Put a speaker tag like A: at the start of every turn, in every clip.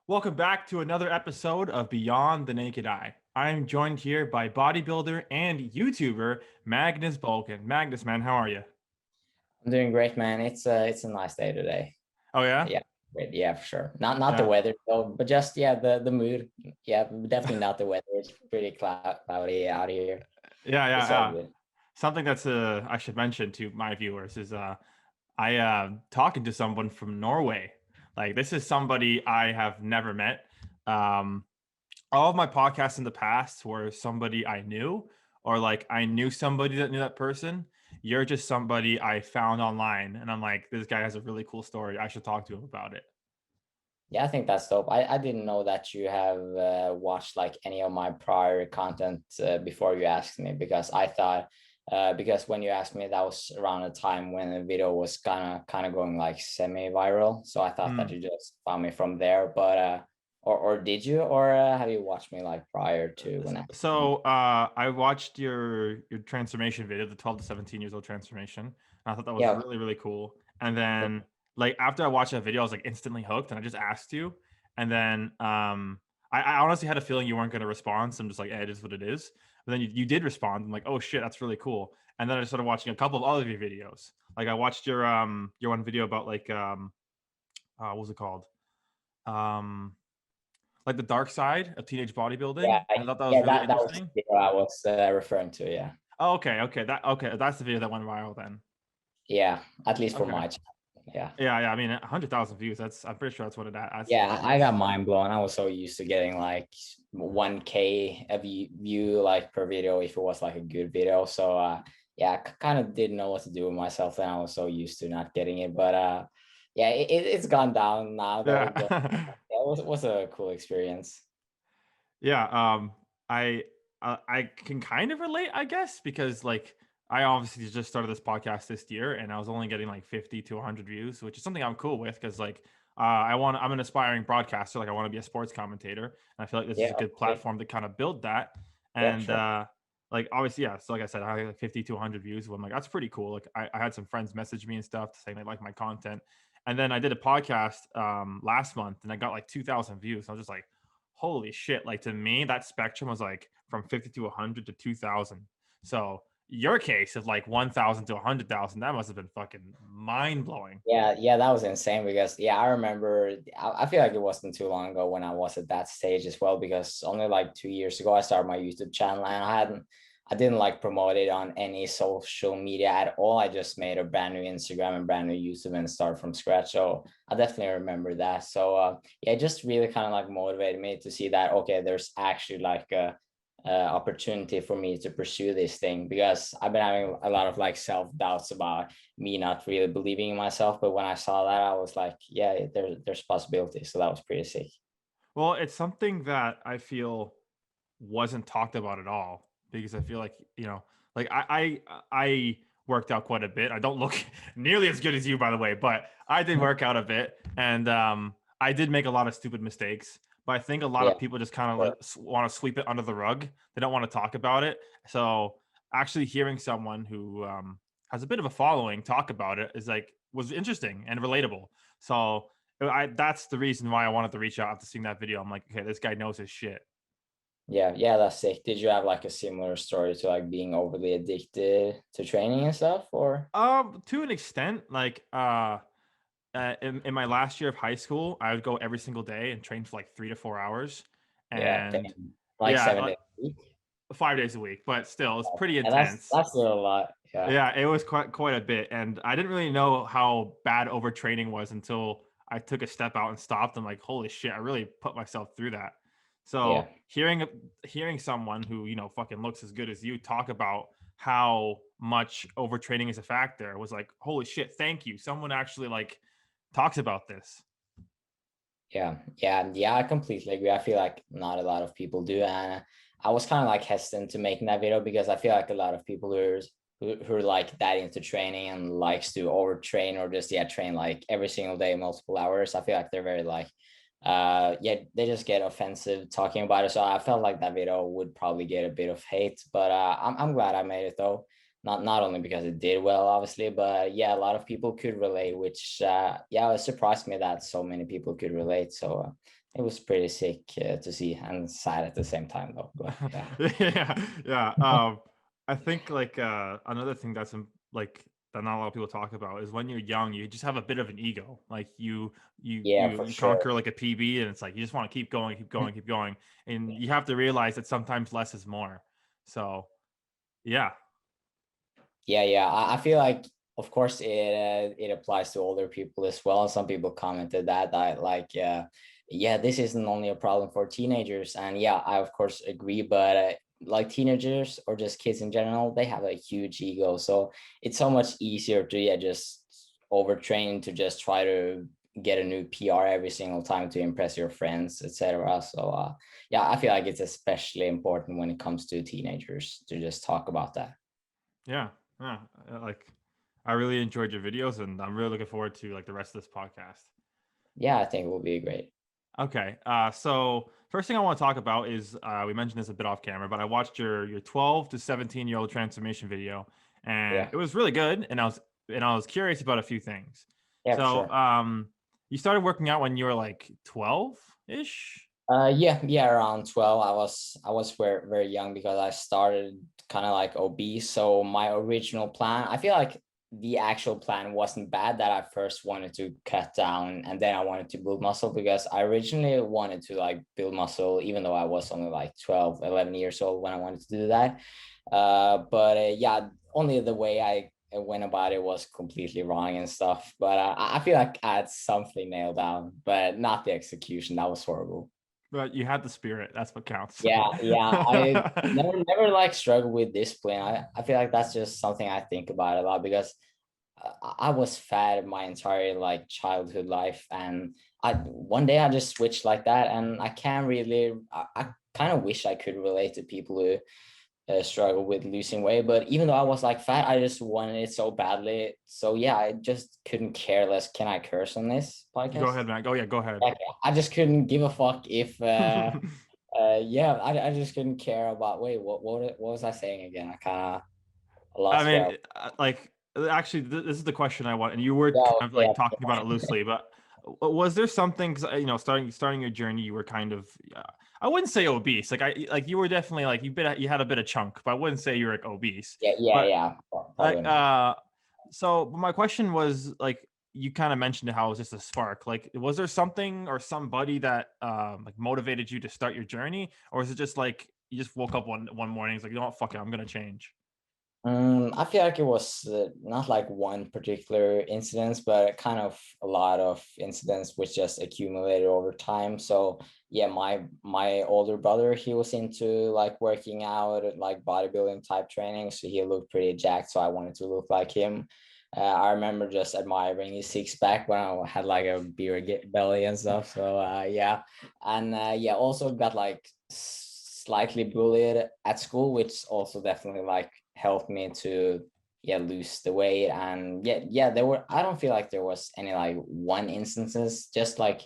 A: Welcome back to another episode of Beyond the Naked Eye. I am joined here by bodybuilder and YouTuber Magnus Bulkan. Magnus, man, how are you?
B: I'm doing great, man. It's a nice day today.
A: Oh yeah,
B: Yeah, great. Yeah, for sure. Not the
A: yeah,
B: weather though, but just the mood. Yeah, definitely not the weather. It's pretty cloudy out here.
A: yeah, yeah,
B: It's all
A: yeah.
B: good.
A: Something that's I should mention to my viewers is I talking to someone from Norway. Like this is somebody I have never met. Um, all of my podcasts in the past were somebody I knew or like I knew somebody that knew that person. You're just somebody I found online and I'm like, this guy has a really cool story. I should talk to him about it.
B: Yeah, I think that's dope. I didn't know that you have watched like any of my prior content before you asked me because I thought because when you asked me that was around the time when the video was kind of going like semi-viral. So I thought that
A: Hmm.
B: you just found me from there. But or did you or have you watched me like prior to when asking me?
A: I watched your transformation video, the 12 to 17 years old transformation. And I thought that was
B: Yeah.
A: really, really cool. And then like after I watched that video, I was like instantly hooked and I just asked you. And then I honestly had a feeling you weren't gonna respond. So I'm just like, it is what it is. But then you did respond. I'm like, oh shit, that's really cool. And then I started watching a couple of other of your videos. Like I watched your one video about like what was it called? Um like the dark side of teenage bodybuilding.
B: Yeah,
A: I thought that was
B: yeah,
A: really
B: that was
A: interesting.
B: the video I was referring to. Yeah,
A: Oh, okay. That's the video that went viral then.
B: yeah, at least for
A: Okay.
B: my channel. Yeah,
A: Yeah. I mean, 100,000 views. I'm pretty sure that's what that's what
B: yeah,
A: it
B: I
A: is.
B: got mind blown. I was so used to getting like 1K a view like per video if it was like a good video. So yeah, I kind of didn't know what to do with myself, and I was so used to not getting it. But yeah, it's gone down now though. But
A: Yeah.
B: yeah, it was a cool experience.
A: Yeah. I I can kind of relate, I guess, because like I obviously just started this podcast this year, and I was only getting like 50 to 100 views, which is something I'm cool with because like I'm an aspiring broadcaster, like I want to be a sports commentator, and I feel like this is
B: Yeah,
A: a good
B: okay.
A: platform to kind of build that.
B: Yeah,
A: And
B: sure.
A: like obviously, yeah. So like I said, I had like 50 to 100 views. I'm like, that's pretty cool. Like I had some friends message me and stuff saying they like my content, and then I did a podcast last month, and I got like 2,000 views. I was just like, holy shit, like to me that spectrum was like from 50 to 100 to 2000. So your case of like 1000 to 100,000, that must have been fucking mind-blowing.
B: Yeah, that was insane because yeah, I remember I feel like it wasn't too long ago when I was at that stage as well, because only like 2 years ago I started my YouTube channel and I didn't like promote it on any social media at all. I just made a brand new Instagram and brand new YouTube and start from scratch. So I definitely remember that. So yeah, it just really kind of like motivated me to see that okay, there's actually like a opportunity for me to pursue this thing, because I've been having a lot of like self doubts about me not really believing in myself. But when I saw that, I was like, yeah, there's possibilities. So that was pretty sick.
A: Well, it's something that I feel wasn't talked about at all because I feel like, like I worked out quite a bit. I don't look nearly as good as you, by the way, but I did work out a bit, and I did make a lot of stupid mistakes. But I think a lot
B: Yeah,
A: of people just kind of
B: sure.
A: like want to sweep it under the rug. They don't want to talk about it. So actually, hearing someone who has a bit of a following talk about it is like was interesting and relatable. So that's the reason why I wanted to reach out after seeing that video. I'm like, okay, this guy knows his shit.
B: Yeah, that's sick. Did you have like a similar story to like being overly addicted to training and stuff, or?
A: To an extent, like in my last year of high school, I would go every single day and train for like 3 to 4 hours,
B: Yeah,
A: and
B: damn. Like
A: yeah,
B: 7 days
A: like
B: a week.
A: 5 days a week. But still, it's pretty
B: And
A: intense.
B: that's still a lot. Yeah.
A: Yeah, it was quite a bit, and I didn't really know how bad overtraining was until I took a step out and stopped. I'm like, holy shit, I really put myself through that.
B: Yeah.
A: So hearing someone who fucking looks as good as you talk about how much overtraining is a factor was like, holy shit, thank you. Someone actually like talks about this.
B: Yeah, I completely agree. I feel like not a lot of people do, and I was kind of like hesitant to making that video because I feel like a lot of people who are like that into training and likes to overtrain or just train like every single day, multiple hours. I feel like they're very like yeah, they just get offensive talking about it. So I felt like that video would probably get a bit of hate, but I'm glad I made it though. not only because it did well, obviously, but yeah, a lot of people could relate, which yeah, it surprised me that so many people could relate. So it was pretty sick to see, and sad at the same time though. But yeah.
A: Yeah. I think like another thing that's like that not a lot of people talk about is when you're young, you just have a bit of an ego. Like
B: Yeah, for
A: you
B: sure.
A: conquer like a PB, and it's like you just want to keep going, keep going, and you have to realize that sometimes less is more. So yeah,
B: Yeah. I feel like, of course, it applies to older people as well. Some people commented that I like, yeah, this isn't only a problem for teenagers, and yeah, I of course agree. But like teenagers or just kids in general, they have a huge ego, so it's so much easier to yeah just overtrain to just try to get a new PR every single time to impress your friends, etc. So yeah, I feel like it's especially important when it comes to teenagers to just talk about that.
A: yeah, yeah. Like I really enjoyed your videos, and I'm really looking forward to like the rest of this podcast.
B: Yeah, I think it will be great.
A: Okay. So first thing I want to talk about is we mentioned this a bit off camera, but I watched your 12 to 17-year-old transformation video, and
B: Yeah,
A: it was really good. And I was curious about a few things.
B: yeah, for
A: So
B: sure.
A: you started working out when you were like 12 ish.
B: Yeah, around 12. I was very, very young because I started kind of like obese. So my original plan, I feel like the actual plan wasn't bad, that I first wanted to cut down and then I wanted to build muscle, because I originally wanted to like build muscle even though I was only like 12, 11 years old when I wanted to do that. But yeah, only the way I went about it was completely wrong and stuff. But I feel like I had something nailed down, but not the execution. That was horrible.
A: But you had the spirit. That's what counts.
B: Yeah. I never like struggle with discipline. I feel like that's just something I think about a lot, because I was fat my entire like childhood life, and I one day I just switched like that, and I can't really. I kind of wish I could relate to people who struggle with losing weight. But even though I was like fat, I just wanted it so badly. So yeah, I just couldn't care less. Can I curse on this
A: Go
B: podcast?
A: ahead, man. Go yeah, go ahead.
B: Like, I just couldn't give a fuck if yeah, I just couldn't care about, wait, what was I saying again? I kind of
A: I
B: lost where
A: mean, like, actually, this is the question I want, and you were
B: yeah,
A: kind of
B: yeah,
A: like talking about it loosely, but was there something? Because you know, starting your journey, you were kind of, I wouldn't say obese. Like you were definitely like you had a bit of chunk, but I wouldn't say you were like obese. But
B: yeah,
A: like,
B: probably not.
A: so but my question was like, you kind of mentioned how it was just a spark. Like, was there something or somebody that like motivated you to start your journey, or is it just like you just woke up one morning, it's like, you know what, fuck it, I'm gonna change.
B: I feel like it was not like one particular incident, but kind of a lot of incidents which just accumulated over time. So yeah, my older brother, he was into like working out, like bodybuilding type training, so he looked pretty jacked. So I wanted to look like him. I remember just admiring his six pack when I had like a beer belly and stuff. So yeah, and yeah, also got like slightly bullied at school, which also definitely like helped me to yeah lose the weight. And yeah, there were, I don't feel like there was any like one instances, just like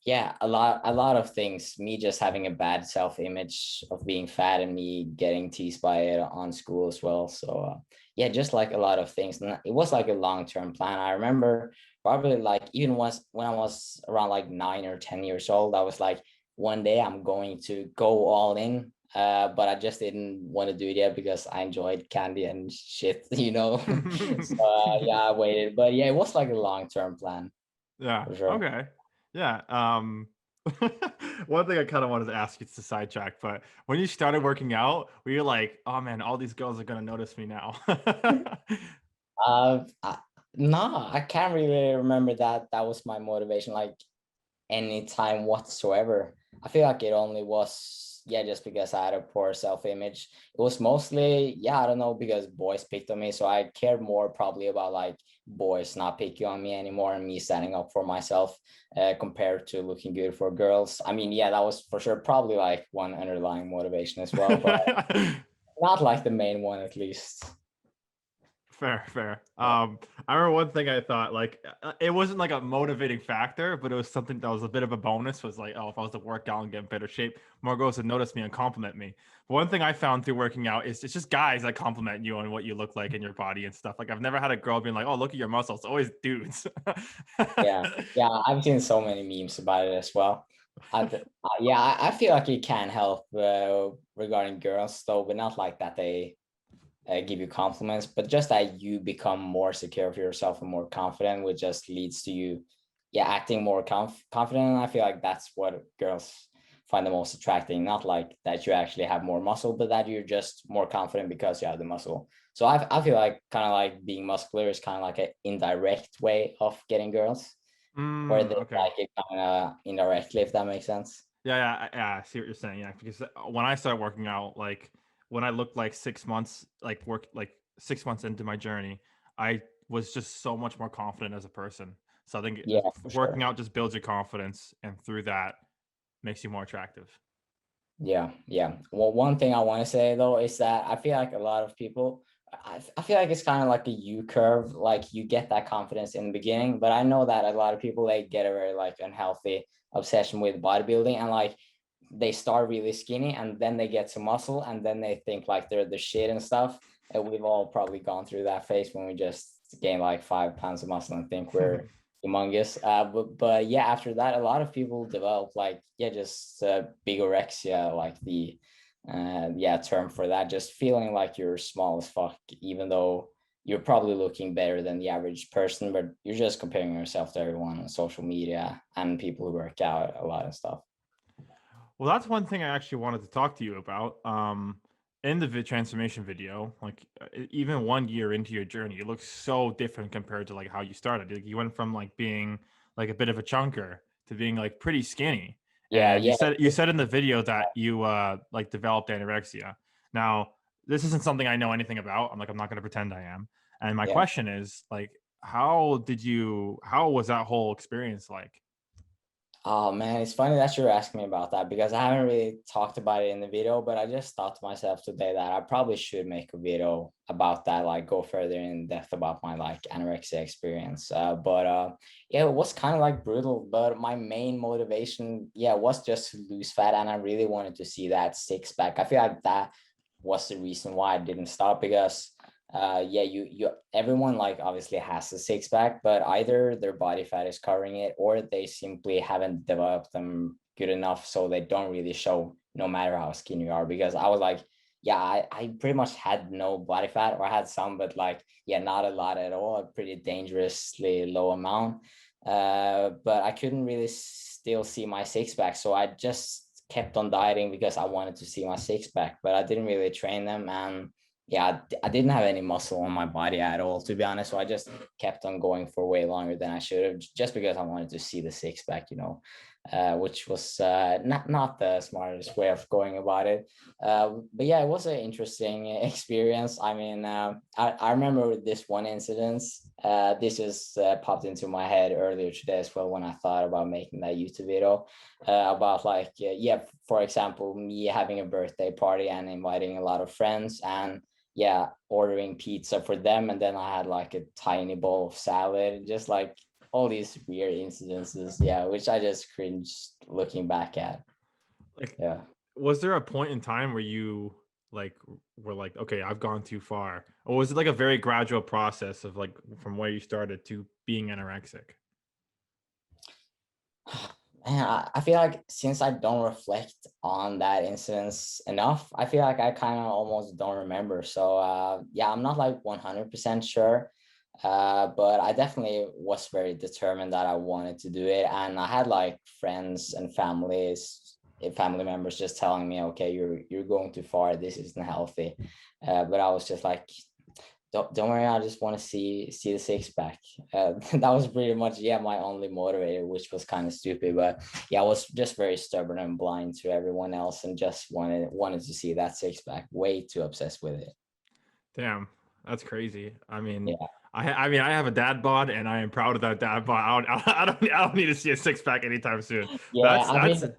B: yeah, a lot of things, me just having a bad self-image of being fat and me getting teased by it on school as well. So yeah, just like a lot of things, and it was like a long-term plan. I remember probably like even once when I was around like 9 or 10 years old, I was like, one day I'm going to go all in. But I just didn't want to do it yet because I enjoyed candy and shit, you know. So yeah, I waited, but yeah, it was like a long-term plan
A: Yeah.
B: for sure.
A: Okay. Yeah. One thing I kind of wanted to ask you, it's a sidetrack, but when you started working out, were you like, oh man, all these girls are gonna notice me now?
B: I, no, I can't really remember that. That was my motivation, like any time whatsoever. I feel like it only was, yeah, just because I had a poor self-image. It was mostly, yeah, I don't know, because boys picked on me. So I cared more probably about like boys not picking on me anymore and me standing up for myself, compared to looking good for girls. I mean, yeah, that was for sure probably like one underlying motivation as well, but not like the main one at least.
A: Fair, fair.
B: Yeah.
A: I remember one thing I thought like it wasn't like a motivating factor, but it was something that was a bit of a bonus. Was like, oh, if I was to work out and get in better shape, more girls would notice me and compliment me. But one thing I found through working out is it's just guys that compliment you on what you look like in your body and stuff. Like I've never had a girl being like, oh, look at your muscles. It's always dudes.
B: Yeah, yeah, I've seen so many memes about it as well. Yeah, I feel like it can help regarding girls though, but not like that they give you compliments, but just that you become more secure of yourself and more confident, which just leads to you, yeah, acting more confident. And I feel like that's what girls find the most attracting. Not like that you actually have more muscle, but that you're just more confident because you have the muscle. So I feel like kind of like being muscular is kind of like an indirect way of getting girls, where they
A: Okay.
B: like it kind of indirectly, if that makes sense.
A: Yeah, yeah. I see what you're saying. Yeah, because when I started working out, like when I looked like 6 months, like 6 months into my journey, I was just so much more confident as a person. So I think
B: Yeah, for
A: working
B: sure.
A: out just builds your confidence, and through that makes you more attractive.
B: Yeah, yeah. Well, one thing I want to say though is that I feel like a lot of people, I feel like it's kind of like a U curve. Like you get that confidence in the beginning, but I know that a lot of people they get a very like unhealthy obsession with bodybuilding, and like they start really skinny and then they get some muscle and then they think like they're the shit and stuff. And we've all probably gone through that phase when we just gain like 5 pounds of muscle and think we're humongous. But yeah, after that, a lot of people develop like yeah, just bigorexia, like the yeah term for that, just feeling like you're small as fuck, even though you're probably looking better than the average person, but you're just comparing yourself to everyone on social media and people who work out a lot and stuff.
A: Well, that's one thing I actually wanted to talk to you about. In the transformation video, like even 1 year into your journey, it looks so different compared to like how you started. Like, you went from like being like a bit of a chunker to being like pretty skinny.
B: Yeah,
A: And
B: yeah,
A: you said in the video that you like developed anorexia. Now, this isn't something I know anything about. I'm not going to pretend I am. And my
B: yeah.
A: question is like, how was that whole experience like?
B: Oh man, it's funny that you're asking me about that because I haven't really talked about it in the video, but I just thought to myself today that I probably should make a video about that, like go further in depth about my like anorexia experience. But yeah, it was kind of like brutal, but my main motivation, yeah, was just to lose fat, and I really wanted to see that six pack. I feel like that was the reason why I didn't stop because yeah, you everyone like obviously has a six pack, but either their body fat is covering it or they simply haven't developed them good enough so they don't really show no matter how skinny you are. Because I was like, yeah, I pretty much had no body fat, or I had some, but like yeah, not a lot at all, a pretty dangerously low amount. But I couldn't really still see my six pack, so I just kept on dieting because I wanted to see my six pack, but I didn't really train them. And yeah, I didn't have any muscle on my body at all, to be honest. So I just kept on going for way longer than I should have, just because I wanted to see the six pack, which was not the smartest way of going about it. But yeah, it was an interesting experience. I mean, I remember this one incident. This just popped into my head earlier today as well when I thought about making that YouTube video about like, yeah, for example, me having a birthday party and inviting a lot of friends, and yeah, ordering pizza for them, and then I had like a tiny bowl of salad, just like all these weird incidences, yeah, which I just cringed looking back at.
A: Like,
B: Yeah.
A: was there a point in time where you like were like, okay, I've gone too far, or was it like a very gradual process of like from where you started to being anorexic?
B: Man, I feel like since I don't reflect on that instance enough, I feel like I kind of almost don't remember. So yeah, I'm not like 100% sure. But I definitely was very determined that I wanted to do it. And I had like friends and family members just telling me, okay, you're going too far. This isn't healthy. But I was just like, don't worry, I just want to see the six pack. That was pretty much yeah my only motivator, which was kind of stupid, but yeah, I was just very stubborn and blind to everyone else and just wanted to see that six pack, way too obsessed with it.
A: Damn, that's crazy. I mean,
B: Yeah,
A: I have a dad bod, and I am proud of that dad bod. I don't need to see a six pack anytime soon.
B: yeah,
A: That's
B: I
A: that's
B: mean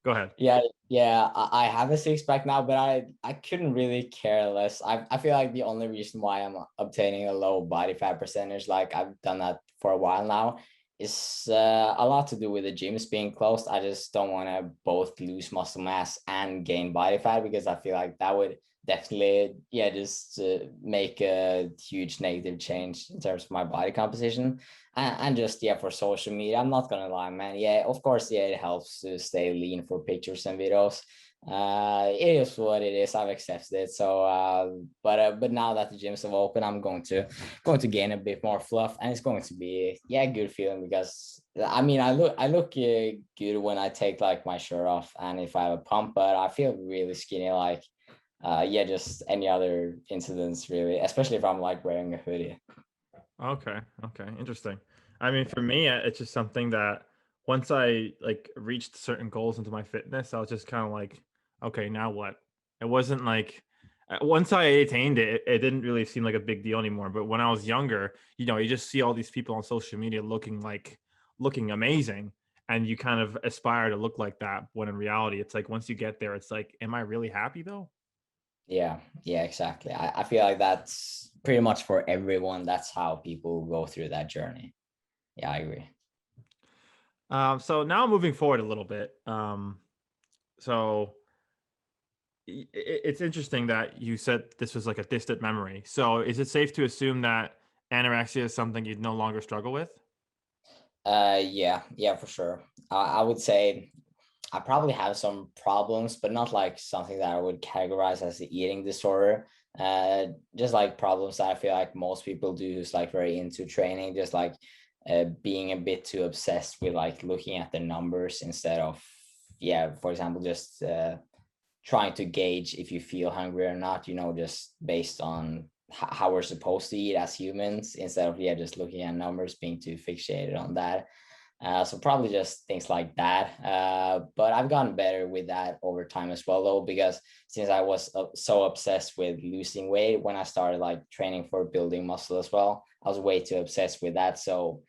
A: Go ahead.
B: Yeah, I have a six pack now, but I couldn't really care less. I feel like the only reason why I'm obtaining a low body fat percentage, like I've done that for a while now, is a lot to do with the gyms being closed. I just don't want to both lose muscle mass and gain body fat, because I feel like that would definitely, yeah, just make a huge negative change in terms of my body composition. And just, yeah, for social media, I'm not gonna lie, man, yeah, of course, yeah, it helps to stay lean for pictures and videos. It is what it is. I've accepted it. So but now that the gyms have opened, I'm going to gain a bit more fluff, and it's going to be, yeah, good feeling, because I mean, I look good when I take like my shirt off and if I have a pump, but I feel really skinny, like yeah, just any other incidents really, especially if I'm like wearing a hoodie.
A: Okay. Okay. Interesting. I mean, for me, it's just something that once I like reached certain goals into my fitness, I was just kind of like, okay, now what? It wasn't like once I attained it, it didn't really seem like a big deal anymore. But when I was younger, you just see all these people on social media looking amazing, and you kind of aspire to look like that. When in reality, it's like once you get there, it's like, am I really happy though?
B: Yeah, exactly. I feel like that's pretty much for everyone. That's how people go through that journey. Yeah, I agree.
A: So now moving forward a little bit. So it's interesting that you said this was like a distant memory. So is it safe to assume that anorexia is something you'd no longer struggle with?
B: Yeah, for sure. I would say I probably have some problems, but not like something that I would categorize as an eating disorder. Just like problems that I feel like most people do who's like very into training, just like being a bit too obsessed with like looking at the numbers instead of, yeah, for example, just trying to gauge if you feel hungry or not, just based on how we're supposed to eat as humans, instead of, yeah, just looking at numbers, being too fixated on that. So probably just things like that. But I've gotten better with that over time as well, though, because since I was so obsessed with losing weight when I started like training for building muscle as well, I was way too obsessed with that. So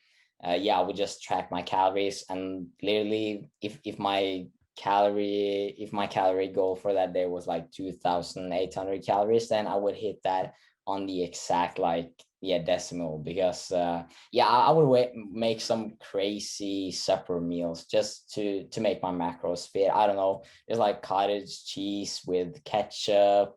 B: yeah, I would just track my calories, and literally, if my calorie goal for that day was like 2,800 calories, then I would hit that on the exact, like, yeah, decimal, because yeah, I would make some crazy supper meals just to make my macros fit. I don't know, it's like cottage cheese with ketchup.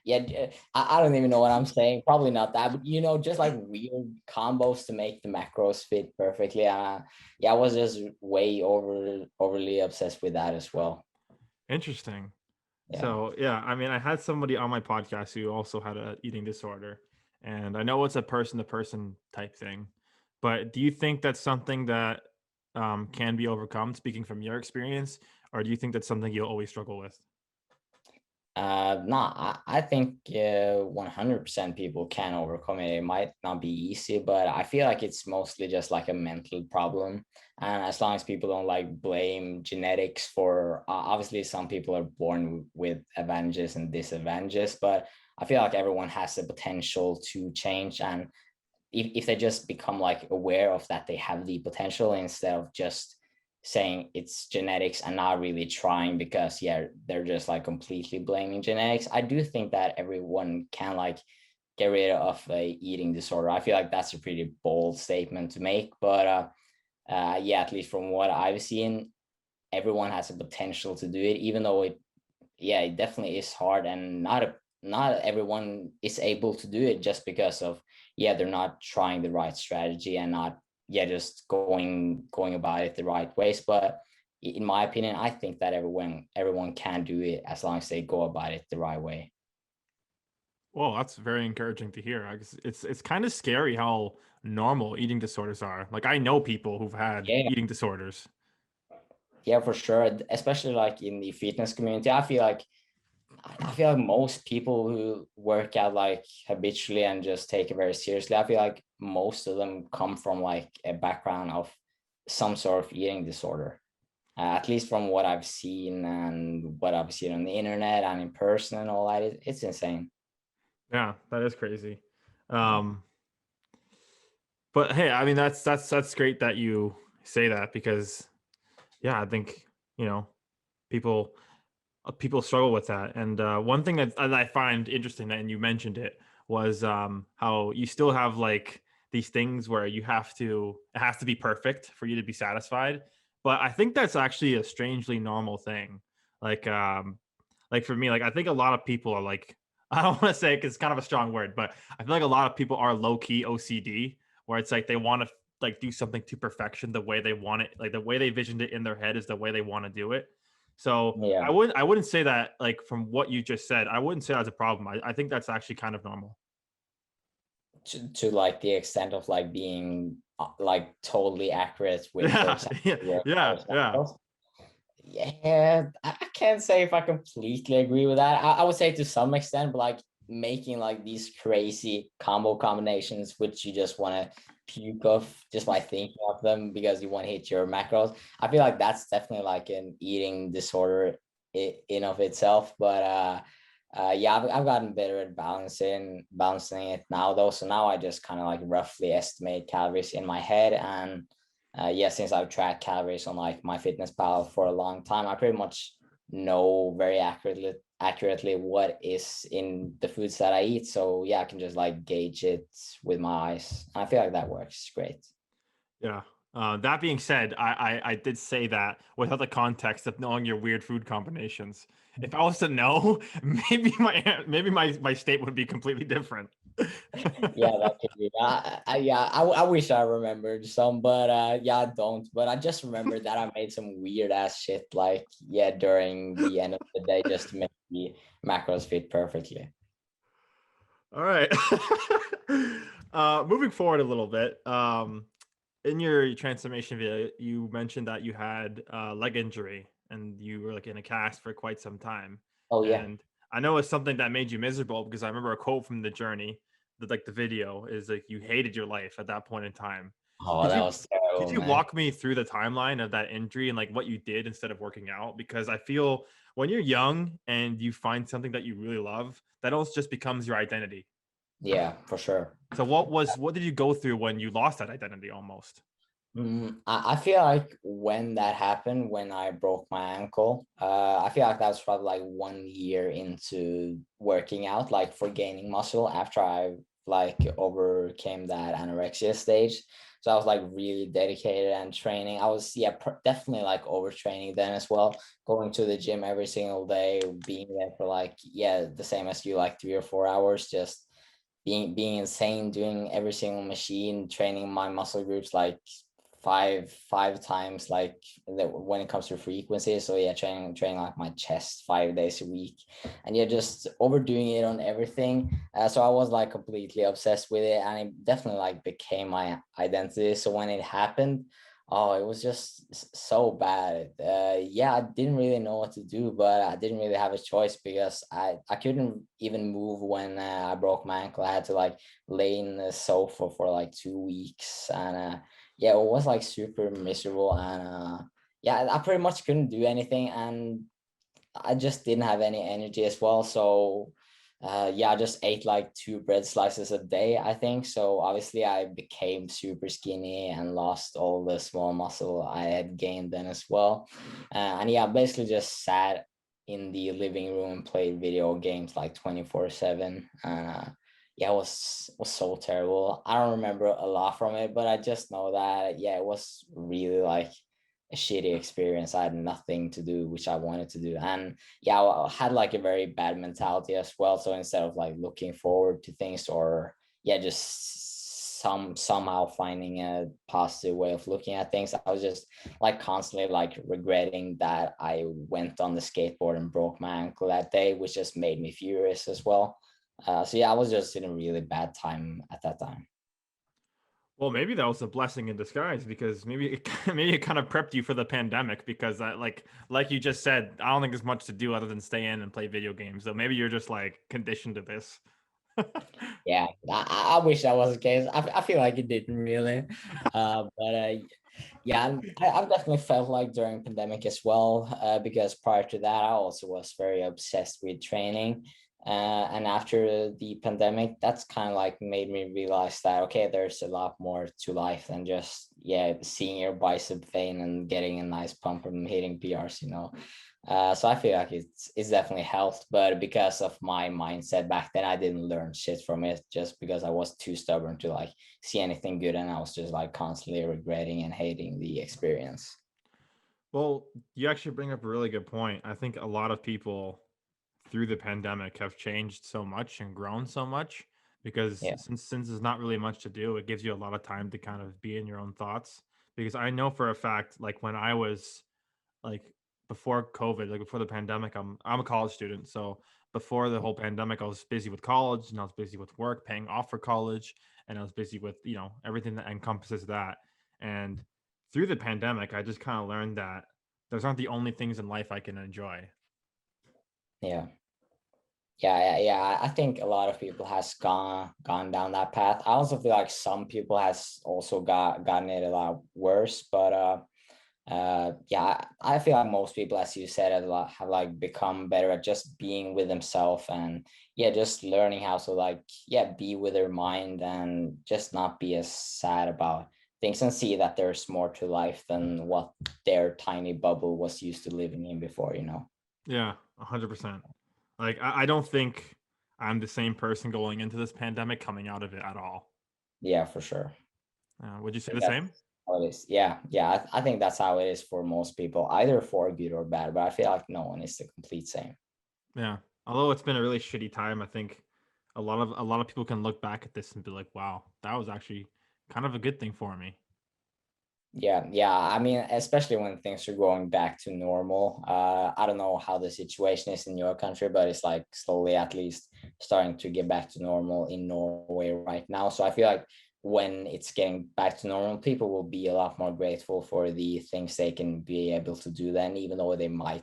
B: Yeah, I don't even know what I'm saying. Probably not that, but just like weird combos to make the macros fit perfectly. Yeah, I was just way overly obsessed with that as well.
A: Interesting.
B: Yeah.
A: So yeah, I mean, I had somebody on my podcast who also had a eating disorder, and I know it's a person to person type thing, but do you think that's something that can be overcome, speaking from your experience, or do you think that's something you'll always struggle with?
B: No, I think 100% people can overcome it. It might not be easy, but I feel like it's mostly just like a mental problem. And as long as people don't like blame genetics for, obviously, some people are born with advantages and disadvantages, but I feel like everyone has the potential to change. And if they just become like aware of that, they have the potential, instead of just saying it's genetics and not really trying, because, yeah, they're just like completely blaming genetics. I do think that everyone can like get rid of a eating disorder. I feel like that's a pretty bold statement to make, but yeah, at least from what I've seen, everyone has a potential to do it, even though yeah, it definitely is hard, and not everyone is able to do it, just because of, yeah, they're not trying the right strategy, and not, yeah, just going about it the right ways. But in my opinion, I think that everyone can do it, as long as they go about it the right way.
A: Well, that's very encouraging to hear. I guess it's kind of scary how normal eating disorders are. Like I know people who've had
B: Yeah,
A: eating disorders.
B: yeah, for sure, especially like in the fitness community. I feel like most people who work out like habitually and just take it very seriously, I feel like most of them come from like a background of some sort of eating disorder. At least from what I've seen, and what I've seen on the internet and in person and all that, it's insane.
A: Yeah, that is crazy.
B: Yeah.
A: Um, but hey, I mean that's great that you say that because yeah, I think you know people struggle with that. And one thing that I find interesting, and you mentioned it, was how you still have like these things where it has to be perfect for you to be satisfied. But I think that's actually a strangely normal thing. Like like for me, like I think a lot of people are like, I don't want to say because it's kind of a strong word, but I feel like a lot of people are low key OCD, where it's like they want to like do something to perfection the way they want it, like the way they visioned it in their head is the way they want to do it. So
B: Yeah.
A: I wouldn't say that, like from what you just said, I wouldn't say that's a problem. I think that's actually kind of normal.
B: To like the extent of like being like totally accurate with, for
A: Yeah,
B: example,
A: yeah, yeah,
B: workouts
A: yeah.
B: macros. Yeah, I can't say if I completely agree with that. I would say to some extent, but like making like these crazy combo combinations, which you just want to puke off just by thinking of them because you want to hit your macros. I feel like that's definitely like an eating disorder in of itself. But yeah, I've gotten better at balancing it now though. So now I just kind of like roughly estimate calories in my head. And yeah, since I've tracked calories on like my fitness pal for a long time, I pretty much know very accurately what is in the foods that I eat. So yeah, I can just like gauge it with my eyes. I feel like that works great.
A: Yeah. That being said, I did say that without the context of knowing your weird food combinations. If I was to know, maybe my state would be completely different.
B: Yeah, that could be. Yeah, I wish I remembered some, but yeah, I don't. But I just remember that I made some weird ass shit, like yeah, during the end of the day, just to make the macros fit perfectly.
A: All right. Moving forward a little bit. In your transformation video, you mentioned that you had a leg injury and you were like in a cast for quite some time.
B: Oh yeah.
A: And I know it's something that made you miserable because I remember a quote from the journey, that like the video is like you hated your life at that point in time.
B: Oh,
A: Could
B: that
A: you
B: was
A: could
B: terrible,
A: you
B: man.
A: walk me through the timeline of that injury and like what you did instead of working out? Because I feel when you're young and you find something that you really love, that almost just becomes your identity.
B: Yeah, for sure.
A: So what did you go through when you lost that identity almost?
B: I feel like when that happened, when I broke my ankle, I feel like that was probably like 1 year into working out, like for gaining muscle after I like overcame that anorexia stage. So I was like really dedicated and training. I was, yeah, definitely like overtraining then as well, going to the gym every single day, being there for like, yeah, the same as you, like 3 or 4 hours, just being insane, doing every single machine, training my muscle groups like five times like when it comes to frequency. So yeah, training like my chest 5 days a week, and you're just overdoing it on everything. So I was like completely obsessed with it, and it definitely like became my identity. So when it happened, oh, it was just so bad. Yeah, I didn't really know what to do, but I didn't really have a choice because I couldn't even move when I broke my ankle. I had to like lay in the sofa for like 2 weeks, and yeah, it was like super miserable. And yeah, I pretty much couldn't do anything, and I just didn't have any energy as well. So yeah, I just ate like 2 bread slices a day, I think. So obviously I became super skinny and lost all the small muscle I had gained then as well. And yeah, basically just sat in the living room and played video games like 24/7. Yeah, it was so terrible. I don't remember a lot from it, but I just know that yeah, it was really like a shitty experience. I had nothing to do which I wanted to do. And yeah, I had like a very bad mentality as well. So instead of like looking forward to things, or yeah, just somehow finding a positive way of looking at things, I was just like constantly like regretting that I went on the skateboard and broke my ankle that day, which just made me furious as well. So yeah, I was just in a really bad time at that time.
A: Well, maybe that was a blessing in disguise because maybe it kind of prepped you for the pandemic because like you just said, I don't think there's much to do other than stay in and play video games. So maybe you're just like conditioned to this.
B: Yeah, I wish that was the case. I feel like it didn't really, but yeah, and I've definitely felt like during pandemic as well, because prior to that, I also was very obsessed with training. And after the pandemic, that's kind of like made me realize that, okay, there's a lot more to life than just, yeah, seeing your bicep vein and getting a nice pump from hitting PRs, you know. So I feel like it's definitely helped, but because of my mindset back then, I didn't learn shit from it just because I was too stubborn to like see anything good, and I was just like constantly regretting and hating the experience.
A: Well, you actually bring up a really good point. I think a lot of people through the pandemic have changed so much and grown so much because
B: Yeah,
A: since there's not really much to do, it gives you a lot of time to kind of be in your own thoughts. Because I know for a fact, like when I was like before COVID, like before the pandemic, I'm a college student. So before the whole pandemic, I was busy with college and I was busy with work, paying off for college, and I was busy with, you know, everything that encompasses that. And through the pandemic, I just kind of learned that those aren't the only things in life I can enjoy.
B: yeah. Yeah. I think a lot of people has gone down that path. I also feel like some people has also gotten it a lot worse, but yeah, I feel like most people, as you said, have like become better at just being with themselves, and yeah, just learning how to like, yeah, be with their mind and just not be as sad about things, and see that there's more to life than what their tiny bubble was used to living in before, you know.
A: Yeah, 100%. Like I don't think I'm the same person going into this pandemic coming out of it at all.
B: Yeah, for sure.
A: Would you say
B: Think
A: the
B: that's
A: same?
B: how it is. Yeah. I think that's how it is for most people, either for good or bad. But I feel like no one is the complete same.
A: Yeah. Although it's been a really shitty time, I think a lot of people can look back at this and be like, "Wow, that was actually kind of a good thing for me."
B: Yeah. I mean, especially when things are going back to normal. I don't know how the situation is in your country, but it's like slowly at least starting to get back to normal in Norway right now. So I feel like when it's getting back to normal, people will be a lot more grateful for the things they can be able to do then, even though they might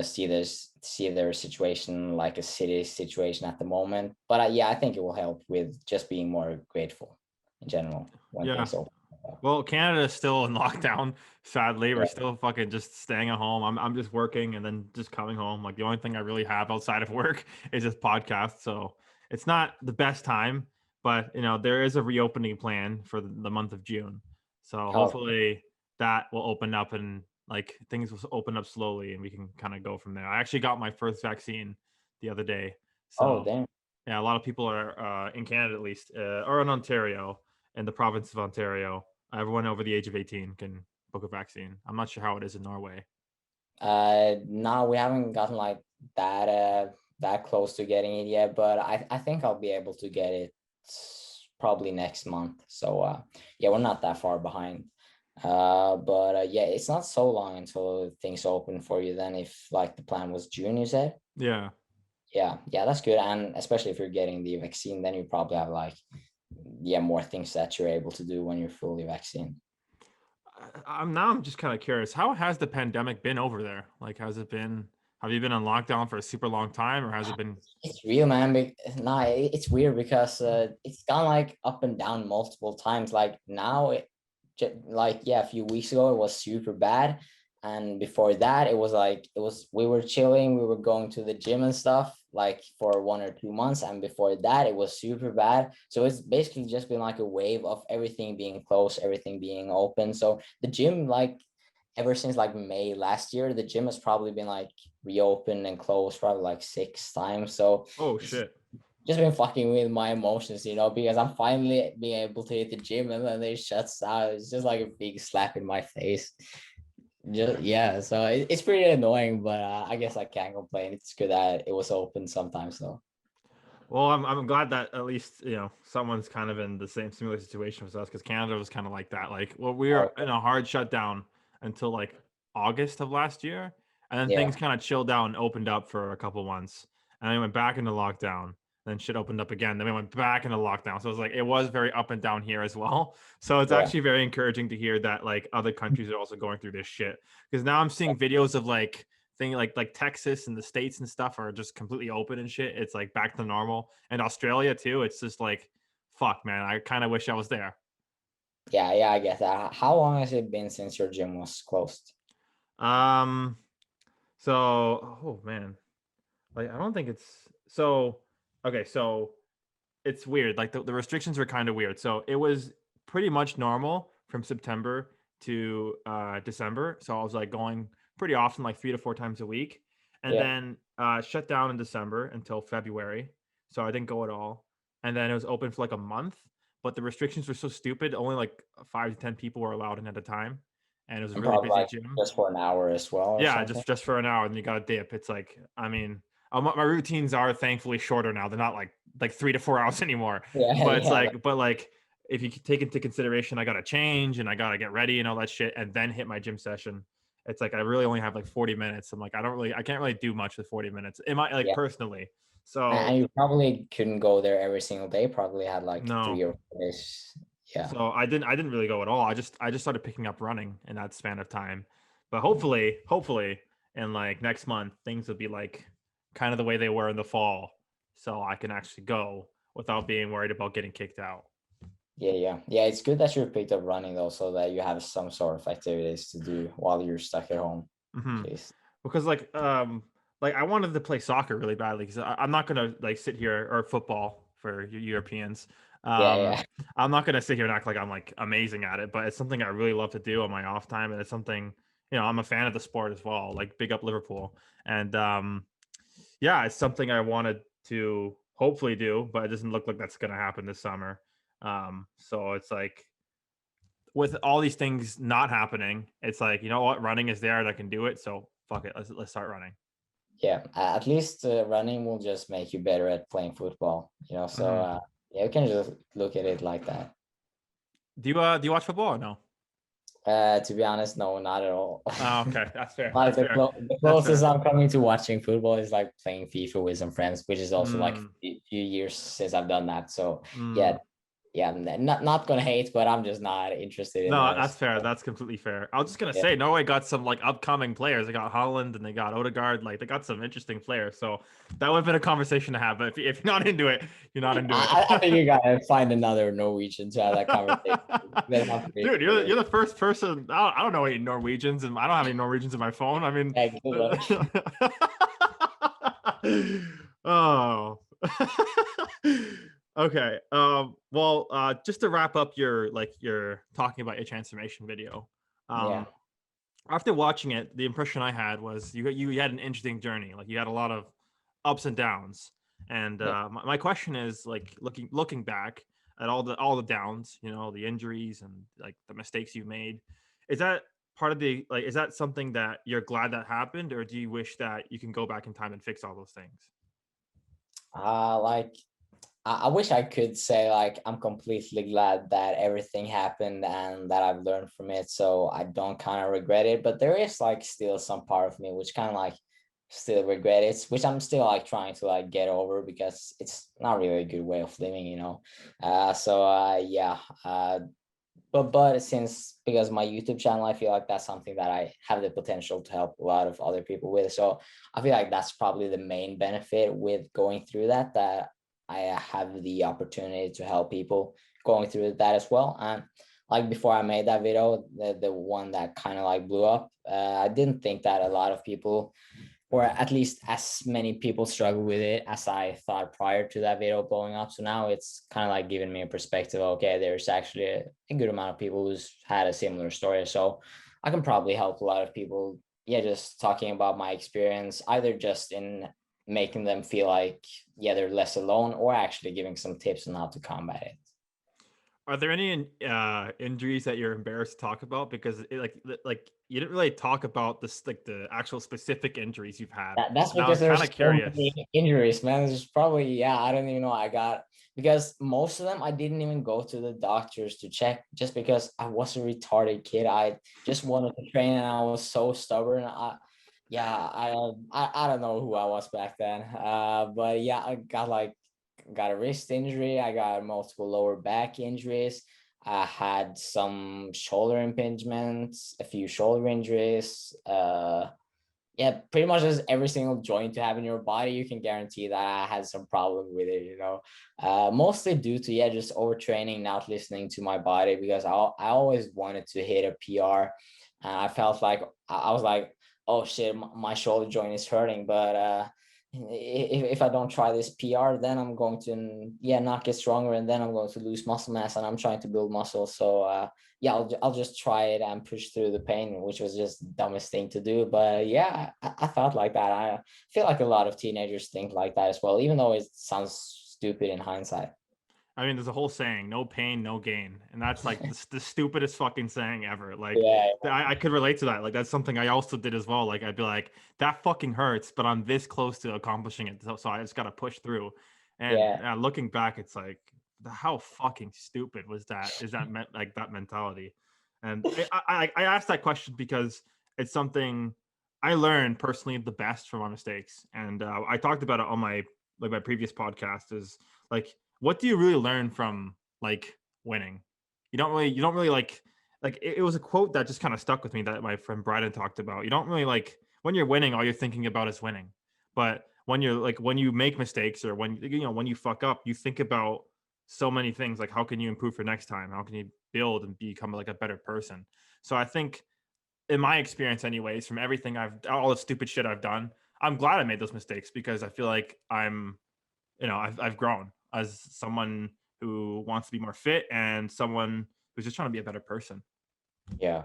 B: see their situation like a city situation at the moment. But yeah, I think it will help with just being more grateful in general when
A: Yeah.
B: things open up.
A: Well, Canada is still in lockdown. Sadly, we're
B: Yeah.
A: still fucking just staying at home. I'm just working and then just coming home. Like the only thing I really have outside of work is this podcast. So it's not the best time, but you know there is a reopening plan for the month of June. So
B: Oh,
A: hopefully that will open up and like things will open up slowly and we can kind of go from there. I actually got my first vaccine the other day.
B: oh,
A: So
B: damn.
A: yeah, a lot of people are in Canada at least, or in Ontario, in the province of Ontario. Everyone over the age of 18 can book a vaccine. I'm not sure how it is in Norway.
B: No, we haven't gotten like that close to getting it yet, but I think I'll be able to get it probably next month. So yeah, we're not that far behind. But yeah, it's not so long until things open for you then, if like the plan was June, you said.
A: Yeah.
B: Yeah, that's good. And especially if you're getting the vaccine, then you probably have like, yeah, more things that you're able to do when you're fully vaccinated.
A: I'm just kind of curious. How has the pandemic been over there? Like, has it been? Have you been on lockdown for a super long time, or has it been?
B: It's real, man. Nah, it's weird because it's gone like up and down multiple times. Like now, like yeah, a few weeks ago it was super bad, and before that it was like we were chilling, we were going to the gym and stuff like for 1 or 2 months, and before that it was super bad. So it's basically just been like a wave of everything being closed, everything being open. So the gym, like ever since like May last year, the gym has probably been like reopened and closed probably like 6 times. So
A: Oh
B: it's
A: shit.
B: just been fucking with my emotions, you know, because I'm finally being able to hit the gym and then it shuts out. It's just like a big slap in my face. Just yeah, so it's pretty annoying, but I guess I can't complain. It's good that it was open sometimes though.
A: Well, I'm glad that at least you know someone's kind of in the same similar situation as us because Canada was kind of like that. Like, well, we were
B: Oh,
A: in a hard shutdown until like August of last year, and then things
B: yeah,
A: kind of chilled out and opened up for a couple months, and then we went back into lockdown. Then shit opened up again. Then we went back into lockdown. So it was like it was very up and down here as well. So it's
B: yeah,
A: actually very encouraging to hear that like other countries are also going through this shit because now I'm seeing videos of like thing like Texas and the states and stuff are just completely open and shit. It's like back to normal. And Australia too. It's just like fuck, man. I kind of wish I was there.
B: yeah. I get that. How long has it been since your gym was closed?
A: Um so oh man. Like I don't think So okay, so it's weird. Like the restrictions were kind of weird. So it was pretty much normal from September to December. So I was like going pretty often, like 3 to 4 times a week, and
B: Yeah,
A: then shut down in December until February. So I didn't go at all, and then it was open for like a month. But the restrictions were so stupid. Only like 5 to 10 people were allowed in at a time, and it was a
B: and
A: really
B: probably
A: busy
B: like
A: gym.
B: just for an hour as well or
A: Yeah,
B: something.
A: just for an hour, and you got to dip. It's like, I mean, my routines are thankfully shorter now. They're not like 3 to 4 hours anymore.
B: Yeah,
A: But it's
B: yeah,
A: like, if you take into consideration, I got to change and I got to get ready and all that shit, and then hit my gym session. It's like I really only have like 40 minutes. I'm like, I can't really do much with 40 minutes. Am I like
B: yeah.
A: personally?
B: And
A: So
B: you probably couldn't go there every single day. Probably had like
A: no.
B: 3 or 4 days. Yeah,
A: So I didn't really go at all. I just started picking up running in that span of time. But hopefully in like next month things will be like kind of the way they were in the fall, so I can actually go without being worried about getting kicked out.
B: yeah, yeah, yeah. It's good that you picked up running though, so that you have some sort of activities to do while you're stuck at home.
A: Hmm.
B: At least.
A: Because like I wanted to play soccer really badly because I'm not gonna like sit here, or football for you Europeans.
B: Yeah,
A: Um,
B: yeah,
A: I'm not gonna sit here and act like I'm like amazing at it, but it's something I really love to do on my off time, and it's something, I'm a fan of the sport as well. Like big up Liverpool, and yeah, it's something I wanted to hopefully do, but it doesn't look like that's gonna happen this summer. So it's like with all these things not happening, it's like, you know what, running is there and I can do it. So fuck it, let's start running.
B: yeah. At least running will just make you better at playing football. So
A: Hmm.
B: yeah, you can just look at it like that.
A: Do you watch football or no?
B: To be honest, no, not at all.
A: Oh, okay, that's fair.
B: Like
A: That's fair.
B: the
A: That's
B: closest
A: fair.
B: I'm coming to watching football is like playing FIFA with some friends, which is also like
A: Mm,
B: a few years since I've done that. So
A: mm.
B: yeah, yeah, not gonna hate, but I'm just not interested in
A: No,
B: it.
A: that's fair. That's completely fair. I was just gonna
B: Yeah.
A: say Norway got some like upcoming players. They got Holland and they got Odegaard. Like they got some interesting players. So that would have been a conversation to have. But if you're not into it, you're not into
B: I think
A: it.
B: you gotta find another Norwegian to have that conversation. They're not pretty
A: Dude, you're
B: good.
A: the first person. I don't know any Norwegians, and I don't have any Norwegians in my phone. I mean,
B: Yeah, good luck.
A: oh, okay. Well, just to wrap up your talking about your transformation video.
B: Yeah,
A: Um, After watching it, the impression I had was you had an interesting journey. Like you had a lot of ups and downs. And
B: yeah.
A: my question is like looking back at all the downs, the injuries and like the mistakes you made. Is that part of the like is that something that you're glad that happened, or do you wish that you can go back in time and fix all those things?
B: Like I wish I could say like I'm completely glad that everything happened and that I've learned from it, so I don't kind of regret it. But there is like still some part of me which kind of like still regret it, which I'm still like trying to like get over because it's not really a good way of living. Yeah. But since because my YouTube channel, I feel like that's something that I have the potential to help a lot of other people with. So I feel like that's probably the main benefit with going through that I have the opportunity to help people going through that as well. And like before I made that video, the one that kind of like blew up, I didn't think that a lot of people, or at least as many people struggle with it as I thought prior to that video blowing up. So now it's kind of like giving me a perspective. Okay, there's actually a good amount of people who's had a similar story. So I can probably help a lot of people. Yeah, just talking about my experience, either just in making them feel like, yeah, they're less alone, or actually giving some tips on how to combat it.
A: Are there any injuries that you're embarrassed to talk about? Because like you didn't really talk about this like the actual specific injuries you've had,
B: That's
A: and I
B: because
A: was kind
B: there's
A: of
B: so
A: curious.
B: many injuries, man. There's probably, yeah, I don't even know. I got, because most of them I didn't even go to the doctors to check just because I was a retarded kid. I just wanted to train and I was so stubborn. Yeah, I don't know who I was back then. But yeah, I got a wrist injury. I got multiple lower back injuries. I had some shoulder impingements, a few shoulder injuries. Yeah, pretty much just every single joint you have in your body, you can guarantee that I had some problem with it. Mostly due to, yeah, just overtraining, not listening to my body, because I always wanted to hit a PR. And I felt like I was like, oh shit, my shoulder joint is hurting. But if I don't try this PR, then I'm going to not get stronger, and then I'm going to lose muscle mass, and I'm trying to build muscle. So yeah, I'll just try it and push through the pain, which was just the dumbest thing to do. But yeah, I thought like that. I feel like a lot of teenagers think like that as well, even though it sounds stupid in hindsight.
A: I mean, there's a whole saying, "No pain, no gain," and that's like the stupidest fucking saying ever. Like,
B: Yeah,
A: I could relate to that. Like, that's something I also did as well. Like, I'd be like, "That fucking hurts," but I'm this close to accomplishing it, so I just gotta push through. And
B: yeah,
A: looking back, it's like, how fucking stupid was that? Is that meant like that mentality? And I asked that question because it's something I learned personally the best from my mistakes, and I talked about it on my previous podcast. Is like, what do you really learn from like winning? You don't really like it was a quote that just kind of stuck with me that my friend Bryden talked about. You don't really like when you're winning, all you're thinking about is winning. But when you're like when you make mistakes or when you fuck up, you think about so many things like how can you improve for next time? How can you build and become like a better person? So I think in my experience anyways, from everything all the stupid shit I've done, I'm glad I made those mistakes because I feel like I've grown as someone who wants to be more fit and someone who's just trying to be a better person.
B: yeah.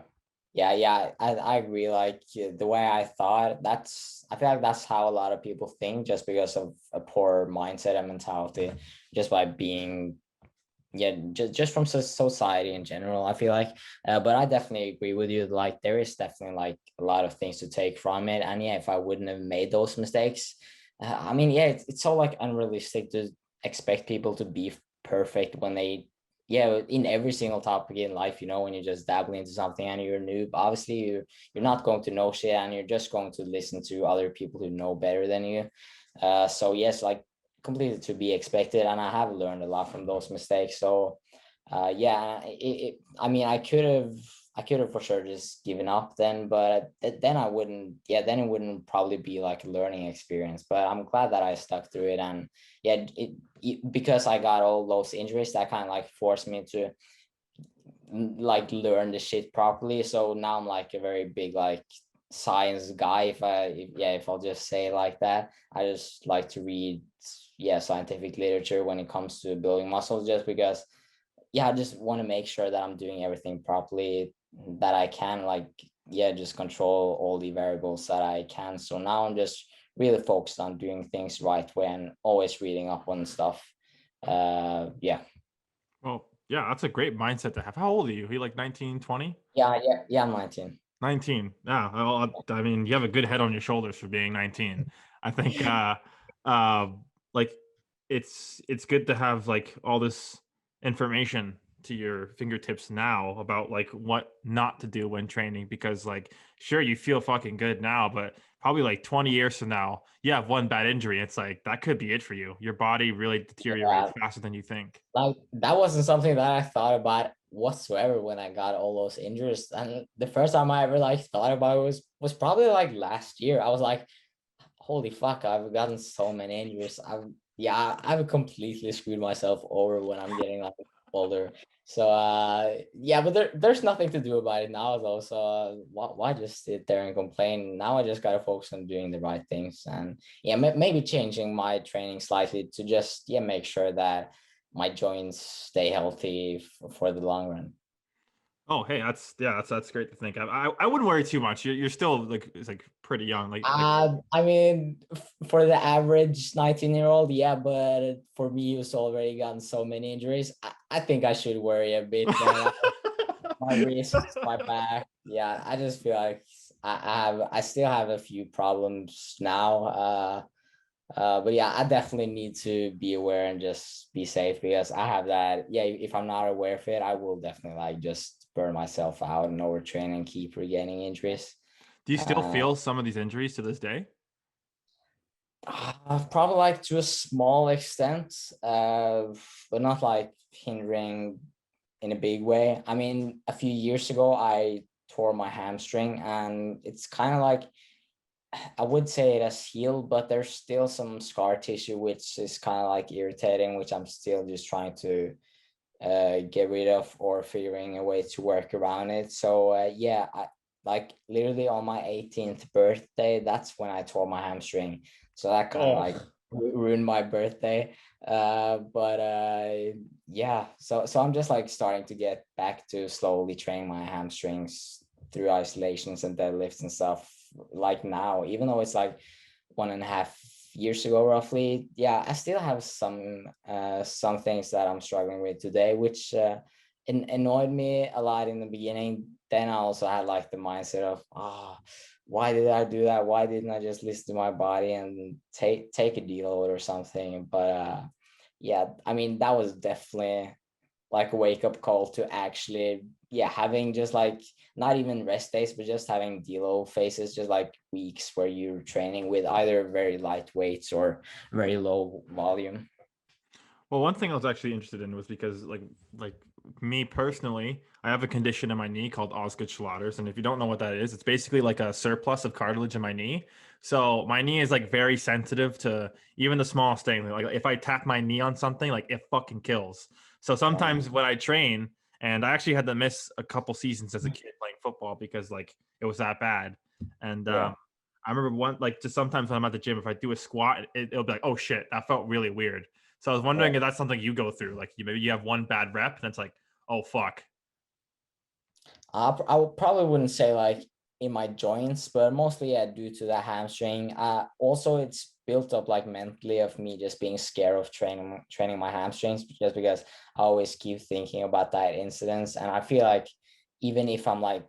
B: Yeah, I agree. Like the way I thought, I feel like that's how a lot of people think, just because of a poor mindset and mentality, just by being, just from society in general, I feel like. But I definitely agree with you. Like there is definitely like a lot of things to take from it. And yeah, if I wouldn't have made those mistakes, I mean, yeah, it's so like unrealistic to expect people to be perfect when they, in every single topic in life, when you just dabble into something and you're a noob, obviously you're not going to know shit, and you're just going to listen to other people who know better than you. So yes, like completely to be expected, and I have learned a lot from those mistakes. So yeah, I mean, I could have for sure just given up then, but then I wouldn't. Yeah, then it wouldn't probably be like a learning experience. But I'm glad that I stuck through it, and yeah, because I got all those injuries, that kind of like forced me to like learn the shit properly. So now I'm like a very big like science guy, if I'll just say it like that. I just like to read scientific literature when it comes to building muscles, just because I just want to make sure that I'm doing everything properly that I can, like just control all the variables that I can. So now I'm just really focused on doing things right way and always reading up on stuff. Yeah.
A: Well, yeah, that's a great mindset to have. How old are you? Are you like 19, 20?
B: Yeah, I'm 19.
A: 19. Yeah. I mean, you have a good head on your shoulders for being 19. I think uh like it's good to have like all this information to your fingertips now about like what not to do when training because like sure you feel fucking good now, but probably like 20 years from now, you have one bad injury. It's like that could be it for you. Your body really deteriorates
B: Yeah,
A: faster than you think.
B: like that wasn't something that I thought about whatsoever when I got all those injuries. And the first time I ever like thought about it was probably like last year. I was like, holy fuck, I've gotten so many injuries. I've completely screwed myself over when I'm getting like older. So but there's nothing to do about it now though. So why just sit there and complain? Now I just gotta focus on doing the right things, and maybe changing my training slightly to just make sure that my joints stay healthy for the long run.
A: Oh, hey, that's great to think of. I wouldn't worry too much. You're still like it's like pretty young. Like
B: I mean, for the average 19-year-old, yeah, but for me, who's already gotten so many injuries, I think I should worry a bit, man. My wrists, my back, yeah, I just feel like I still have a few problems now. But yeah, I definitely need to be aware and just be safe, because I have that. Yeah, if I'm not aware of it, I will definitely like just burn myself out and overtrain and keep regaining injuries.
A: do you still
B: Uh,
A: feel some of these injuries to this day?
B: Probably like to a small extent, but not like hindering in a big way. I mean, a few years ago, I tore my hamstring, and it's kind of like, I would say it has healed, but there's still some scar tissue, which is kind of like irritating, which I'm still just trying to get rid of or figuring a way to work around it. So like literally on my 18th birthday, that's when I tore my hamstring. So that kind of
A: Oh,
B: like ruined my birthday. But yeah, so I'm just like starting to get back to slowly training my hamstrings through isolations and deadlifts and stuff like now, even though it's like 1.5 years ago roughly. Yeah, I still have some things that I'm struggling with today, which annoyed me a lot in the beginning. Then I also had like the mindset of, why did I do that? Why didn't I just listen to my body and take a deload or something? But yeah, I mean, that was definitely like a wake up call to actually, yeah, having just like not even rest days, but just having deload phases, just like weeks where you're training with either very light weights or very low volume.
A: well, one thing I was actually interested in was because like me personally, I have a condition in my knee called Osgood-Schlatter's, and if you don't know what that is, it's basically like a surplus of cartilage in my knee. So my knee is like very sensitive to even the smallest thing. Like if I tap my knee on something, like it fucking kills. So sometimes when I train, and I actually had to miss a couple seasons as a kid playing football because like it was that bad. And
B: Yeah.
A: I remember one like just sometimes when I'm at the gym, if I do a squat, it'll be like, oh shit, that felt really weird. So I was wondering if that's something you go through. Like maybe you have one bad rep, and it's like, oh fuck.
B: I probably wouldn't say like in my joints, but mostly yeah, due to the hamstring. Also it's built up like mentally of me just being scared of training my hamstrings, just because I always keep thinking about that incident. And I feel like even if I'm like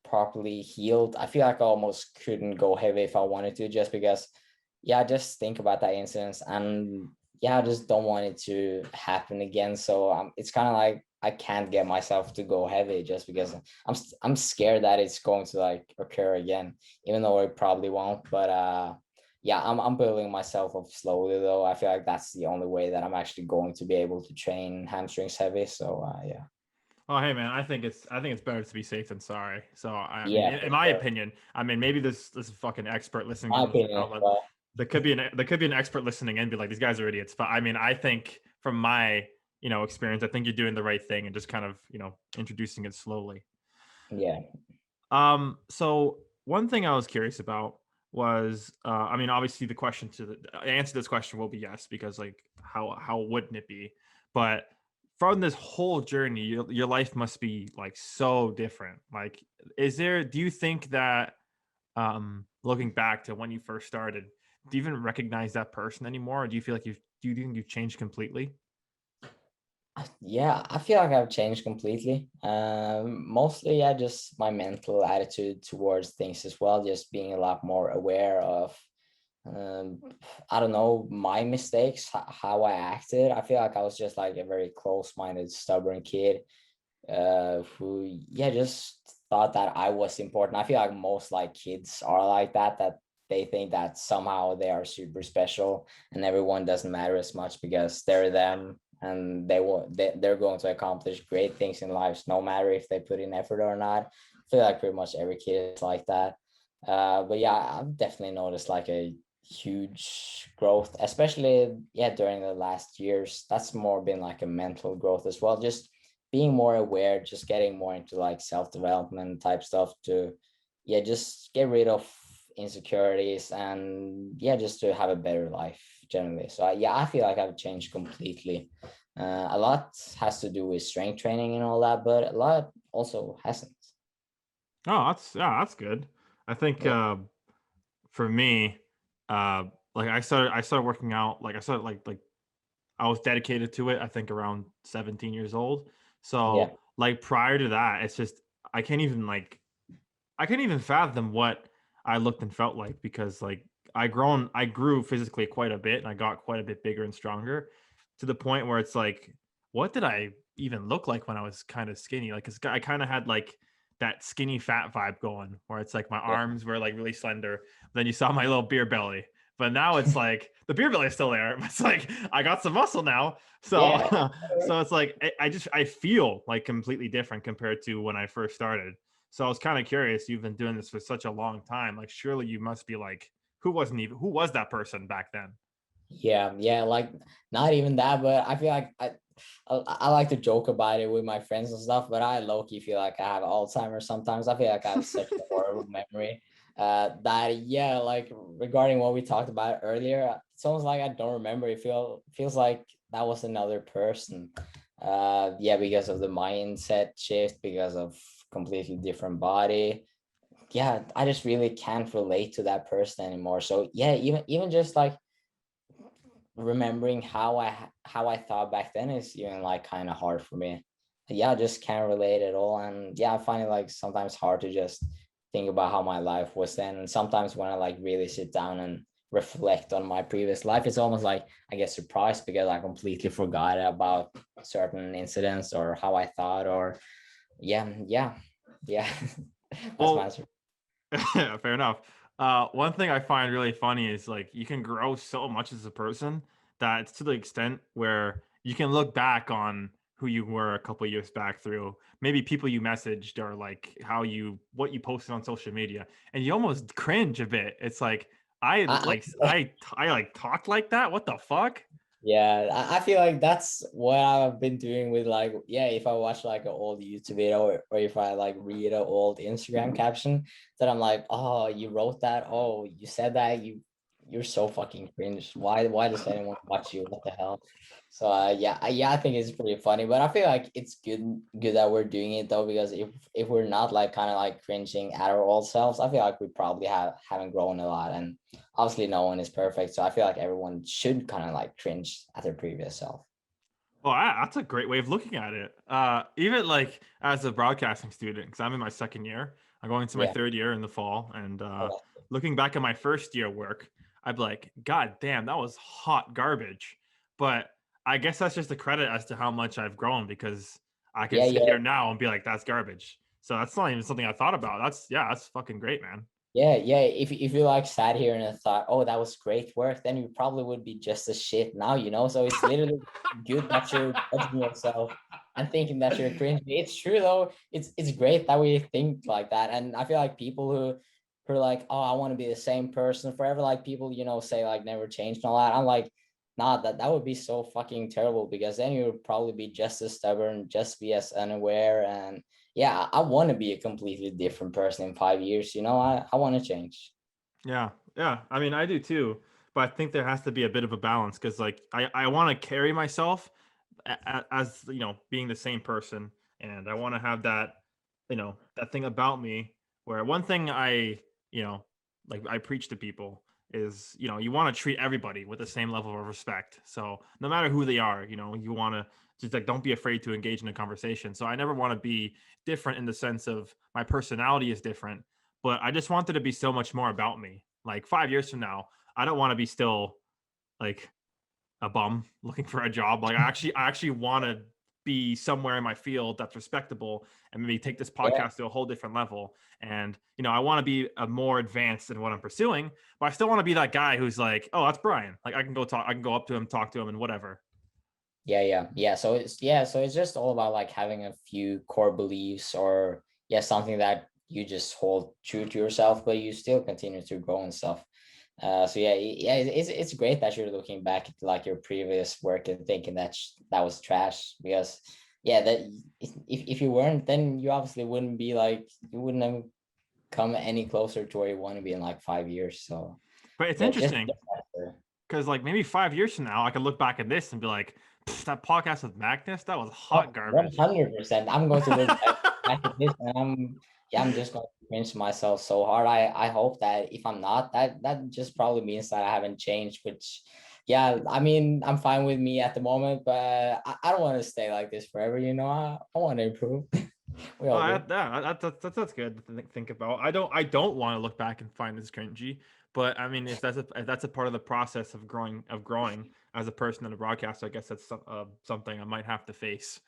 B: properly healed, I feel like I almost couldn't go heavy if I wanted to, just because yeah, I just think about that incident, and yeah, I just don't want it to happen again. So it's kind of like I can't get myself to go heavy just because I'm scared that it's going to like occur again, even though it probably won't. But yeah, I'm building myself up slowly though. I feel like that's the only way that I'm actually going to be able to train hamstrings heavy. So yeah.
A: Oh hey man, I think it's better to be safe than sorry. So I mean,
B: Yeah,
A: in
B: for
A: my
B: sure.
A: opinion, I mean maybe this fucking expert listening to
B: My
A: this
B: opinion
A: now,
B: as well.
A: there could be an expert listening and be like, these guys are idiots. But I mean, I think from my experience, I think you're doing the right thing and just kind of introducing it slowly.
B: Yeah.
A: So one thing I was curious about was, I mean, obviously the answer to this question will be yes, because like how wouldn't it be? But from this whole journey, your life must be like so different. Like, do you think that, looking back to when you first started, do you even recognize that person anymore? Or do you feel like do you think you've changed completely?
B: Yeah, I feel like I've changed completely. Mostly, yeah, just my mental attitude towards things as well, just being a lot more aware of, um, I don't know, my mistakes, how I acted. I feel like I was just like a very close-minded, stubborn kid, who, yeah, just thought that I was important. I feel like most like kids are like that they think that somehow they are super special and everyone doesn't matter as much because they're them, and they're going to accomplish great things in life no matter if they put in effort or not. I feel like pretty much every kid is like that. But yeah, I've definitely noticed like a huge growth, especially yeah during the last years. That's more been like a mental growth as well, just being more aware, just getting more into like self-development type stuff to, yeah, just get rid of insecurities and yeah, just to have a better life generally. So yeah, I feel like I've changed completely. A lot has to do with strength training and all that, but a lot also hasn't.
A: Oh, that's good. I think
B: Yeah,
A: for me, like I started working out. Like I started like I was dedicated to it, I think around 17 years old.
B: yeah,
A: So, like prior to that, it's just I can't even like I can't even fathom what I looked and felt like, because like I grew physically quite a bit and I got quite a bit bigger and stronger, to the point where it's like, what did I even look like when I was kind of skinny? Like 'cause I kind of had like that skinny fat vibe going, where it's like my
B: yeah,
A: arms were like really slender. Then you saw my little beer belly. But now it's like the beer belly is still there. But it's like I got some muscle now. So
B: yeah.
A: so it's like I feel like completely different compared to when I first started. So I was kind of curious. You've been doing this for such a long time. Like, surely you must be like, who was that person back then?
B: Yeah, yeah, like not even that, but I feel like I like to joke about it with my friends and stuff, but I low-key feel like I have Alzheimer's sometimes. I feel like I have such a horrible memory. That yeah, like regarding what we talked about earlier, it's almost like I don't remember. Feels like that was another person. Yeah, because of the mindset shift, because of completely different body. Yeah, I just really can't relate to that person anymore. So yeah, even just like remembering how I thought back then is even like kind of hard for me. Yeah, I just can't relate at all. And yeah, I find it like sometimes hard to just think about how my life was then. And sometimes when I like really sit down and reflect on my previous life, it's almost like I get surprised because I completely forgot about certain incidents or how I thought or yeah. That's my
A: Well,
B: answer.
A: fair enough. One thing I find really funny is like you can grow so much as a person that it's to the extent where you can look back on who you were a couple years back through maybe people you messaged or like what you posted on social media, and you almost cringe a bit. It's like
B: I,
A: I like talked like that. What the fuck?
B: Yeah, I feel like that's what I've been doing with like, yeah, if I watch like an old YouTube video or if I like read an old Instagram caption, that I'm like, oh, you wrote that, oh, you said that, you're so fucking cringe. Why does anyone watch you? What the hell? So yeah, I think it's pretty funny, but I feel like it's good that we're doing it though, because if we're not like kind of like cringing at our old selves, I feel like we probably haven't grown a lot. And obviously no one is perfect, so I feel like everyone should kind of like cringe at their previous self.
A: Well, that's a great way of looking at it. Even like as a broadcasting student, because I'm in my second year, I'm going into my
B: Yeah.
A: third year in the fall, and
B: Okay.
A: looking back at my first year work, I'd be like, God damn, that was hot garbage. But I guess that's just a credit as to how much I've grown because I can
B: Yeah,
A: sit
B: yeah.
A: here now and be like, that's garbage. So that's not even something I thought about. That's fucking great, man.
B: Yeah. If you like sat here and thought, oh, that was great work, then you probably would be just as shit now, you know. So it's literally good that you're judging yourself and thinking that you're cringy. It's true though. It's great that we think like that. And I feel like people who are like, oh, I want to be the same person forever. Like people, say like never change and all that. I'm like, nah, that would be so fucking terrible because then you would probably be just as stubborn, just be as unaware and yeah, I want to be a completely different person in 5 years. I want to change.
A: Yeah, yeah. I mean, I do too, but I think there has to be a bit of a balance because, like, I want to carry myself as being the same person, and I want to have that that thing about me where one thing you know like I preach to people is you want to treat everybody with the same level of respect. So no matter who they are, you want to just like don't be afraid to engage in a conversation. So I never want to be different in the sense of my personality is different, but I just wanted to be so much more about me. Like 5 years from now, I don't want to be still like a bum looking for a job. Like I actually want to be somewhere in my field that's respectable and maybe take this
B: Yeah,
A: podcast to a whole different level. And I want to be a more advanced in what I'm pursuing, but I still want to be that guy who's like, oh, that's Brian. Like I can go up to him, talk to him, and whatever.
B: yeah. So it's just all about like having a few core beliefs or yeah, something that you just hold true to yourself, but you still continue to grow and stuff. So yeah, it's great that you're looking back at like your previous work and thinking that that was trash because yeah, that if you weren't, then you obviously wouldn't be like you wouldn't have come any closer to where you want to be in like 5 years. So
A: But it's
B: yeah, just
A: interesting because like maybe 5 years from now, I could look back at this and be like, that podcast with Magnus, that was hot
B: one
A: garbage.
B: hundred percent. I'm going to look back at this and I'm just going to pinch myself so hard. I hope that if I'm not, that just probably means that I haven't changed, which yeah, I mean, I'm fine with me at the moment, but I don't want to stay like this forever, I want to improve. We
A: Oh,
B: all do.
A: yeah, that's good to think about. I don't want to look back and find this cringy, but I mean, if that's a part of the process of growing as a person and a broadcaster, I guess that's something I might have to face.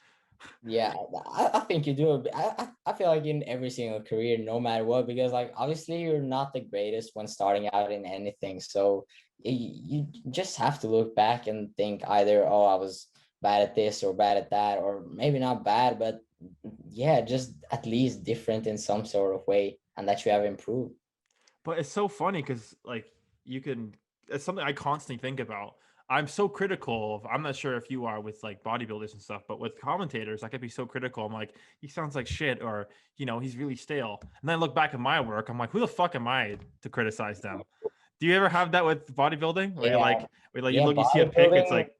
B: Yeah, I think you do. I feel like in every single career, no matter what, because like obviously you're not the greatest when starting out in anything. So you just have to look back and think either, oh, I was bad at this or bad at that, or maybe not bad, but yeah, just at least different in some sort of way, and that you have improved.
A: But it's so funny because like you can. It's something I constantly think about. I'm so critical of, I'm not sure if you are with like bodybuilders and stuff, but with commentators, I could be so critical. I'm like, he sounds like shit, or he's really stale. And then I look back at my work, I'm like, who the fuck am I to criticize them? Do you ever have that with bodybuilding where
B: Yeah,
A: you
B: yeah,
A: look, you see a pic, it's
B: bodybuilding.
A: like,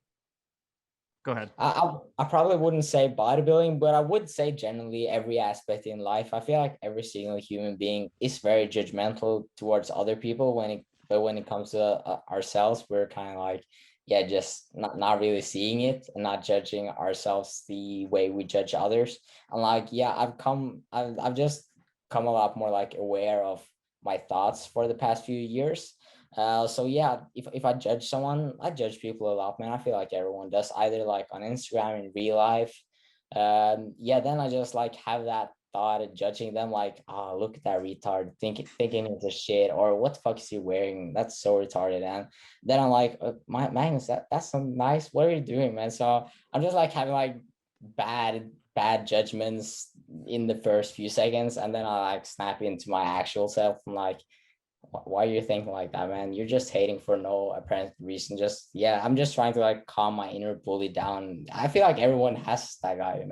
A: go ahead.
B: I probably wouldn't say bodybuilding, but I would say generally every aspect in life. I feel like every single human being is very judgmental towards other people but when it comes to ourselves, we're kind of like, yeah, just not really seeing it and not judging ourselves the way we judge others. And like, yeah, I've just come a lot more like aware of my thoughts for the past few years. So yeah, if I judge someone, I judge people a lot, man. I feel like everyone does, either like on Instagram in real life. Yeah, then I just like have that thought of judging them, like, oh, look at that retard, thinking it's a shit, or what the fuck is he wearing? That's so retarded. And then I'm like, Magnus, that's some nice. What are you doing, man? So I'm just like having like bad judgments in the first few seconds, and then I like snap into my actual self. I'm like, why are you thinking like that, man? You're just hating for no apparent reason. Just, yeah, I'm just trying to like calm my inner bully down. I feel like everyone has that guy,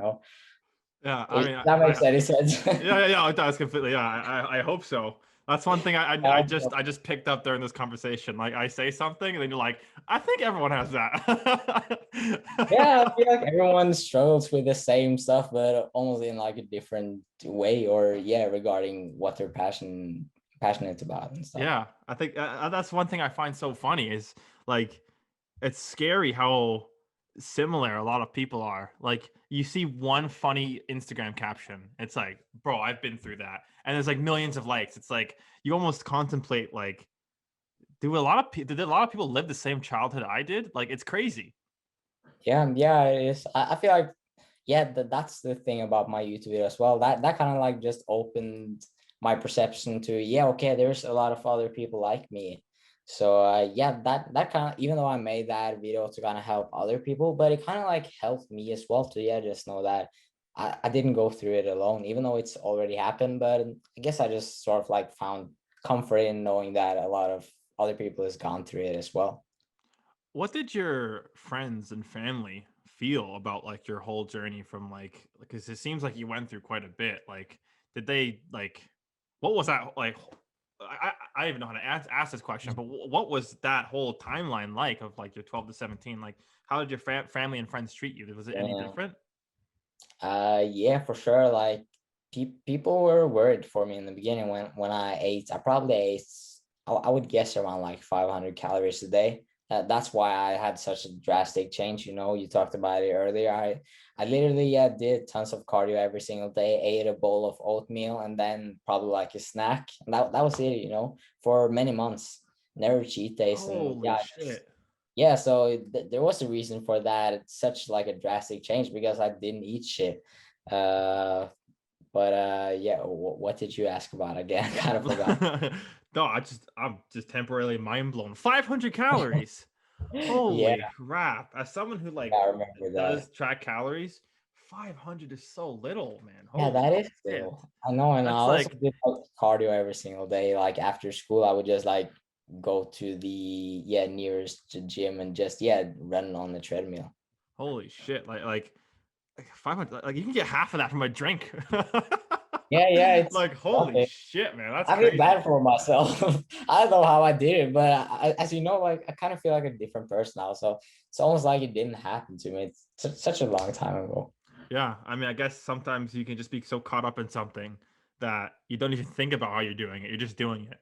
A: Yeah, I
B: if
A: mean,
B: that makes any sense.
A: yeah, it does completely. Yeah, I hope so. That's one thing I just picked up during this conversation. Like, I say something, and then you're like, I think everyone has that.
B: Yeah, I feel like everyone struggles with the same stuff, but almost in like a different way, or yeah, regarding what they're passionate about and stuff.
A: Yeah, I think that's one thing I find so funny is like it's scary how similar a lot of people are. Like, you see one funny Instagram caption, it's like, bro, I've been through that, and there's like millions of likes. It's like you almost contemplate like, did a lot of people live the same childhood I did? Like, it's crazy.
B: Yeah, it is. I feel like, yeah, that's the thing about my YouTube video as well. That kind of like just opened my perception to, yeah, okay, there's a lot of other people like me. So yeah, that kind of, even though I made that video to kind of help other people, but it kind of like helped me as well to, yeah, just know that I didn't go through it alone, even though it's already happened. But I guess I just sort of like found comfort in knowing that a lot of other people has gone through it as well.
A: What did your friends and family feel about like your whole journey from like, because it seems like you went through quite a bit. Like, did they like, what was that like? I don't even know how to ask this question, but what was that whole timeline like of like your 12 to 17? Like, how did your family and friends treat you? Was it any
B: Yeah.
A: different?
B: Yeah, for sure. Like people were worried for me in the beginning when I ate. I probably ate, I would guess around like 500 calories a day. That's why I had such a drastic change. You talked about it earlier. I literally, yeah, did tons of cardio every single day, ate a bowl of oatmeal, and then probably like a snack. And that was it, for many months. Never cheat days. And
A: Holy
B: yeah,
A: shit.
B: yeah, so there was a reason for that. It's such like a drastic change because I didn't eat shit. Uh, but yeah, what did you ask about again? I kind of forgot.
A: No, I'm just temporarily mind blown. 500 calories.
B: Yeah,
A: Holy crap. As someone who like
B: I remember that.
A: does track calories, 500 is so little, man.
B: Yeah,
A: Holy
B: that is
A: shit.
B: cool. I know, and I
A: That's
B: also
A: like,
B: did like, cardio every single day. Like after school, I would just like go to the, yeah, nearest gym and just, yeah, run on the treadmill.
A: holy shit. Like 500, like you can get half of that from a drink.
B: Yeah, it's
A: Like, holy shit, man. That's
B: I feel
A: crazy.
B: bad for myself. I don't know how I did it, but as you know, like I kind of feel like a different person now. So it's almost like it didn't happen to me. It's such a long time ago.
A: Yeah. I mean, I guess sometimes you can just be so caught up in something that you don't even think about how you're doing it. You're just doing it.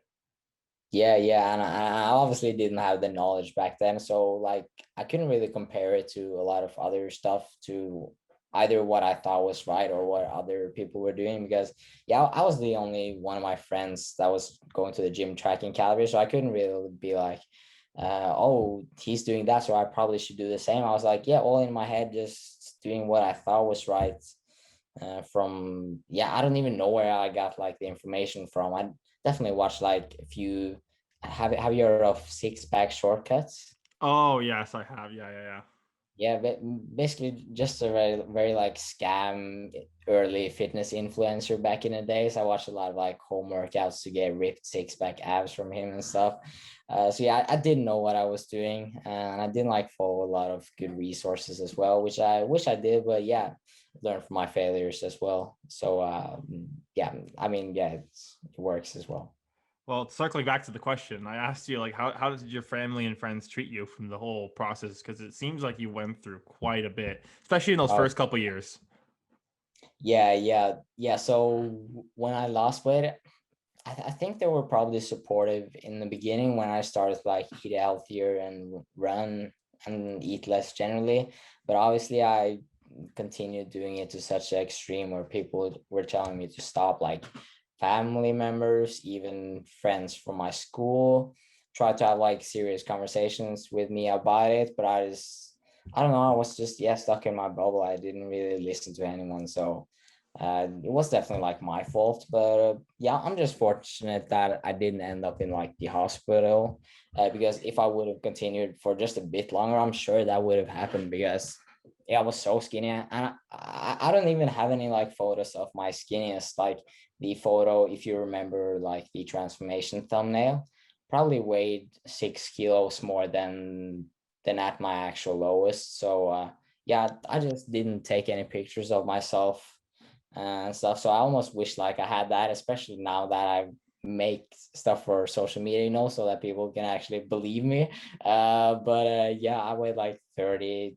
B: Yeah, and I obviously didn't have the knowledge back then, so like I couldn't really compare it to a lot of other stuff, to either what I thought was right or what other people were doing, because yeah, I was the only one of my friends that was going to the gym tracking calories, so I couldn't really be like, oh, he's doing that, so I probably should do the same. I was like, yeah, all in my head, just doing what I thought was right. From, yeah, I don't even know where I got like the information from. I definitely watched like a few. Have you heard of six pack shortcuts?
A: Oh, yes, I have. Yeah.
B: Yeah, but basically just a very, very like scam early fitness influencer back in the days. I watched a lot of like home workouts to get ripped six pack abs from him and stuff. So yeah, I didn't know what I was doing, and I didn't like follow a lot of good resources as well, which I wish I did. But yeah, learn from my failures as well. So yeah, I mean, yeah, it works as well.
A: Well, circling back to the question, I asked you like how did your family and friends treat you from the whole process? Because it seems like you went through quite a bit, especially in those
B: Oh,
A: first couple years.
B: yeah. So when I lost weight, I think they were probably supportive in the beginning when I started like eat healthier and run and eat less generally. But obviously, I continued doing it to such an extreme where people were telling me to stop, like family members, even friends from my school, tried to have like serious conversations with me about it. But I don't know, I was just, yeah, stuck in my bubble. I didn't really listen to anyone. So, it was definitely like my fault, but yeah, I'm just fortunate that I didn't end up in like the hospital, because if I would have continued for just a bit longer, I'm sure that would have happened because yeah, I was so skinny, and I don't even have any like photos of my skinniest. Like the photo, if you remember, like the transformation thumbnail, probably weighed 6 kilos more than at my actual lowest. So yeah, I just didn't take any pictures of myself and stuff. So I almost wish like I had that, especially now that I make stuff for social media, so that people can actually believe me. But yeah, I weighed like 30.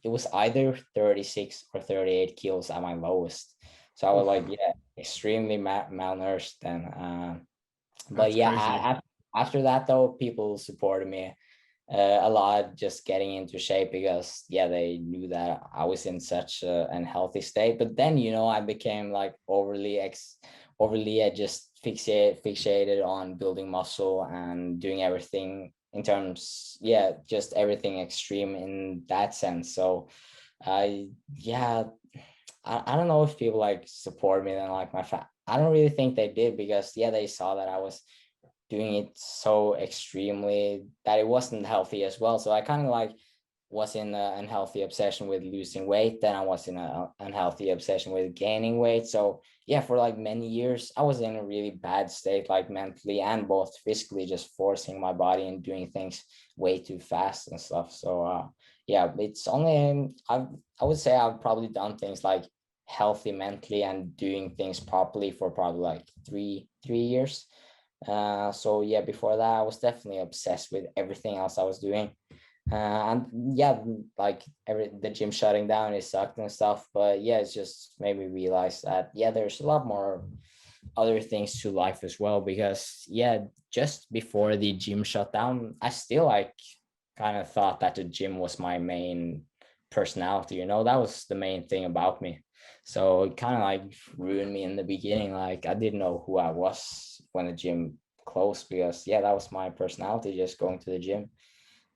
B: It was either 36 or 38 kilos at my lowest. So I was like,
A: Oof,
B: yeah, extremely malnourished then. But
A: that's
B: yeah,
A: crazy.
B: after that though, people supported me a lot, just getting into shape because yeah, they knew that I was in such a unhealthy state. But then I became like overly just fixated on building muscle and doing everything in terms, yeah, just everything extreme in that sense. So I yeah, I don't know if people like support me then, like I don't really think they did, because yeah, they saw that I was doing it so extremely that it wasn't healthy as well. So I kind of like was in an unhealthy obsession with losing weight. Then I was in an unhealthy obsession with gaining weight. So yeah, for like many years, I was in a really bad state, like mentally and both physically, just forcing my body and doing things way too fast and stuff. So yeah, it's only I would say I've probably done things like healthy mentally and doing things properly for probably like three years. So yeah, before that, I was definitely obsessed with everything else I was doing. And yeah, like the gym shutting down, it sucked and stuff. But yeah, it's just made me realize that yeah, there's a lot more other things to life as well. Because yeah, just before the gym shut down, I still like kind of thought that the gym was my main personality. That was the main thing about me. So it kind of like ruined me in the beginning. Like I didn't know who I was when the gym closed, because yeah, that was my personality, just going to the gym.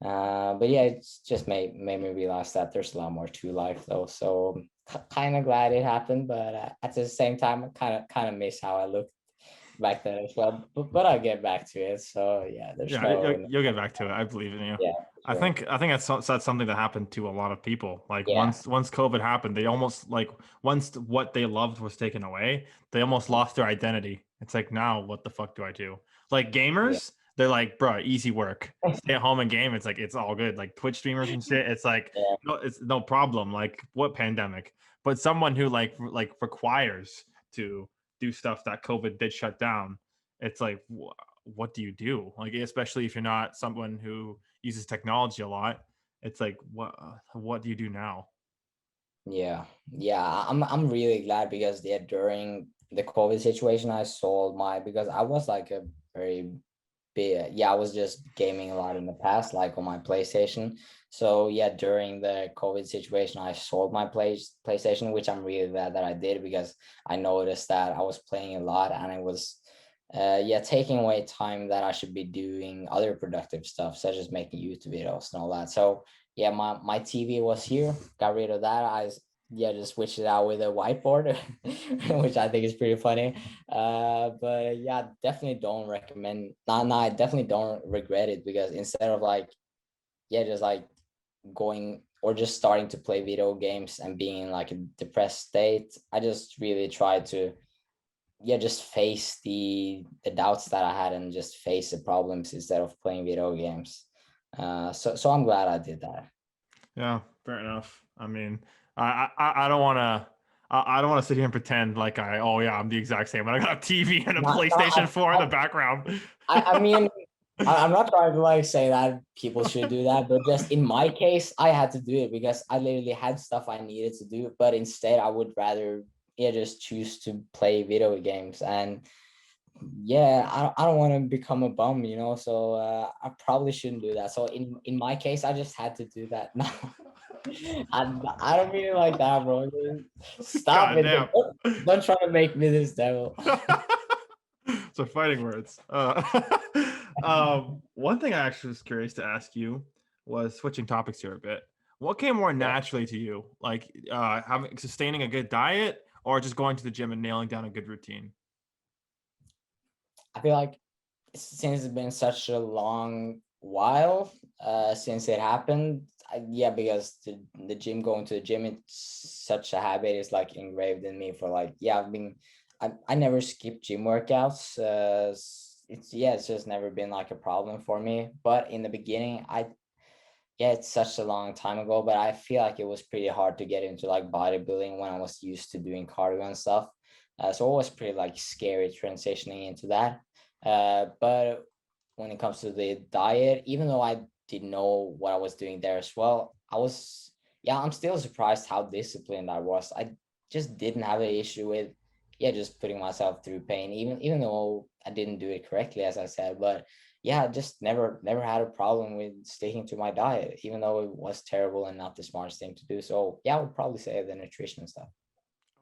B: But yeah, it's just made me realize that there's a lot more to life though. So kind of glad it happened, but at the same time, I kind of miss how I looked back then as well. But I'll get back to it. So yeah, there's
A: Yeah,
B: no
A: you'll get back to it. I believe in you.
B: yeah, sure.
A: I think that's something that happened to a lot of people. Like
B: Yeah,
A: once COVID happened, they almost like once what they loved was taken away, they almost lost their identity. It's like now what the fuck do I do? Like
B: yeah,
A: gamers, they're like, bro, easy work. Stay at home and game. It's like it's all good. Like Twitch streamers and shit. It's like
B: yeah,
A: no, it's no problem. Like what pandemic? But someone who like requires to do stuff that COVID did shut down. It's like what do you do? Like, especially if you're not someone who uses technology a lot, it's like, what do you do now?
B: yeah. I'm really glad because yeah, during the COVID situation, I sold my because I was like a very yeah, I was just gaming a lot in the past, like on my PlayStation. So yeah, during the COVID situation, I sold my PlayStation, which I'm really glad that I did, because I noticed that I was playing a lot and it was yeah, taking away time that I should be doing other productive stuff, such as making YouTube videos and all that. So yeah, my TV was here, got rid of that. Yeah, just switched it out with a whiteboard, which I think is pretty funny. But yeah, definitely don't recommend. No, I definitely don't regret it, because instead of like yeah, just like going or just starting to play video games and being in like a depressed state, I just really tried to just face the doubts that I had and just face the problems instead of playing video games. So I'm glad I did that.
A: Yeah, fair enough. I mean, I don't want to. I don't want to sit here and pretend like oh yeah, I'm the exact same. But I got a TV and a PlayStation 4 in the background.
B: I mean, I'm not trying to like say that people should do that, but just in my case, I had to do it because I literally had stuff I needed to do, but instead I would rather just choose to play video games. And yeah, I don't want to become a bum, so I probably shouldn't do that. So in my case, I just had to do that. No, I don't mean it like that, bro. Stop
A: God
B: it.
A: damn.
B: Don't try to make me this devil.
A: So fighting words. One thing I actually was curious to ask you was switching topics here a bit. What came more naturally to you, like sustaining a good diet, or just going to the gym and nailing down a good routine?
B: I feel like since it's been such a long while since it happened, because the gym, going to the gym, it's such a habit. It's like engraved in me for like, I never skip gym workouts. It's just never been like a problem for me. But in the beginning, it's such a long time ago, but I feel like it was pretty hard to get into like bodybuilding when I was used to doing cardio and stuff. So it was pretty like scary transitioning into that. But when it comes to the diet, even though I didn't know what I was doing there as well, I'm still surprised how disciplined I was. I just didn't have an issue with, just putting myself through pain, even though I didn't do it correctly, as I said. But I just never had a problem with sticking to my diet, even though it was terrible and not the smartest thing to do. So I would probably say the nutrition stuff.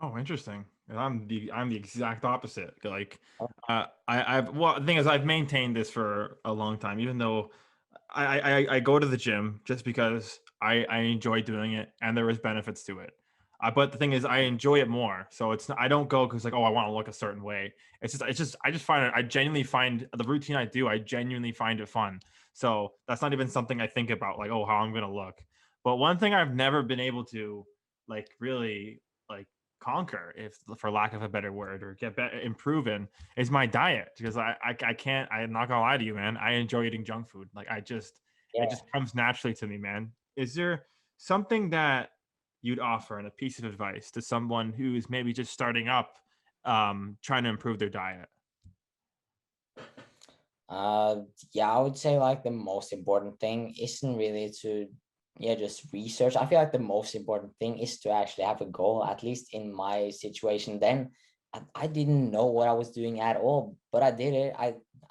A: Oh, interesting. And I'm the exact opposite. Like, the thing is, I've maintained this for a long time, even though I go to the gym just because I enjoy doing it and there is benefits to it. But the thing is, I enjoy it more. So it's not, I don't go because like, oh, I want to look a certain way. I just find it. I genuinely find the routine I do. I genuinely find it fun. So that's not even something I think about, like, oh, how I'm gonna look. But one thing I've never been able to like really like conquer, if for lack of a better word, or get better, improve in, is my diet, because I can't, I'm not gonna lie to you, man, I enjoy eating junk food. Like it
B: Yeah.
A: just comes naturally to me, man. Is there something that you'd offer and a piece of advice to someone who's maybe just starting up, trying to improve their diet?
B: Uh, I would say like the most important thing isn't really to, just research. I feel like the most important thing is to actually have a goal. At least in my situation, then I didn't know what I was doing at all, but I did it.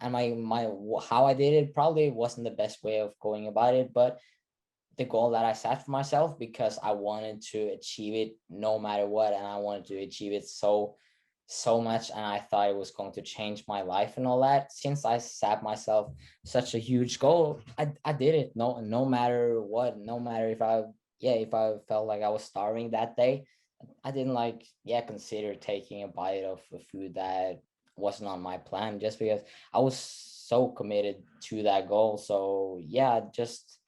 B: And my how I did it probably wasn't the best way of going about it, but the goal that I set for myself, because I wanted to achieve it no matter what, and I wanted to achieve it so much, and I thought it was going to change my life and all that. Since I set myself such a huge goal, I did it. No matter what, no matter if I felt like I was starving that day, I didn't like consider taking a bite of a food that wasn't on my plan, just because I was so committed to that goal. So just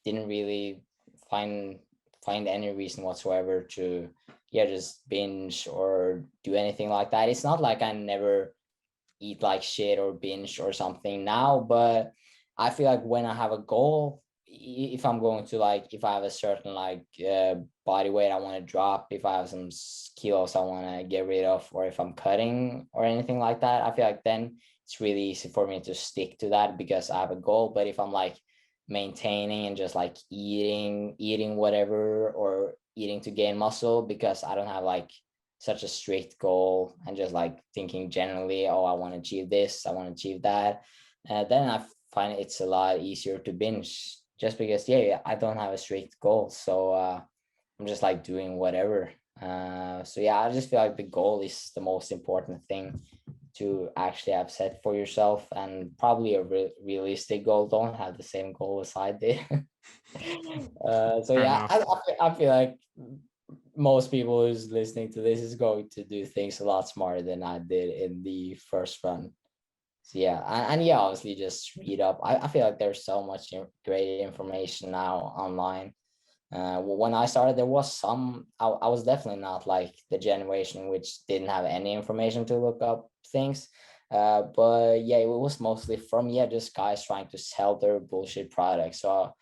B: didn't really find any reason whatsoever to just binge or do anything like that. It's not like I never eat like shit or binge or something now, but I feel like when I have a goal, if I'm going to like, if I have a certain like body weight I want to drop, if I have some kilos I want to get rid of, or if I'm cutting or anything like that, I feel like then it's really easy for me to stick to that because I have a goal. But if I'm like maintaining and just like eating whatever, or eating to gain muscle, because I don't have like such a strict goal and just like thinking generally, oh, I want to achieve this, I want to achieve that, then I find it's a lot easier to binge, just because I don't have a strict goal. So I'm just like doing whatever. I just feel like the goal is the most important thing to actually have set for yourself, and probably a realistic goal. Don't have the same goal as I did.
A: Fair enough.
B: I feel like most people who's listening to this is going to do things a lot smarter than I did in the first run. So obviously just read up. I feel like there's so much great information now online. When I started, there was some, I was definitely not like the generation which didn't have any information to look up things. But yeah, it was mostly from, yeah, just guys trying to sell their bullshit products. So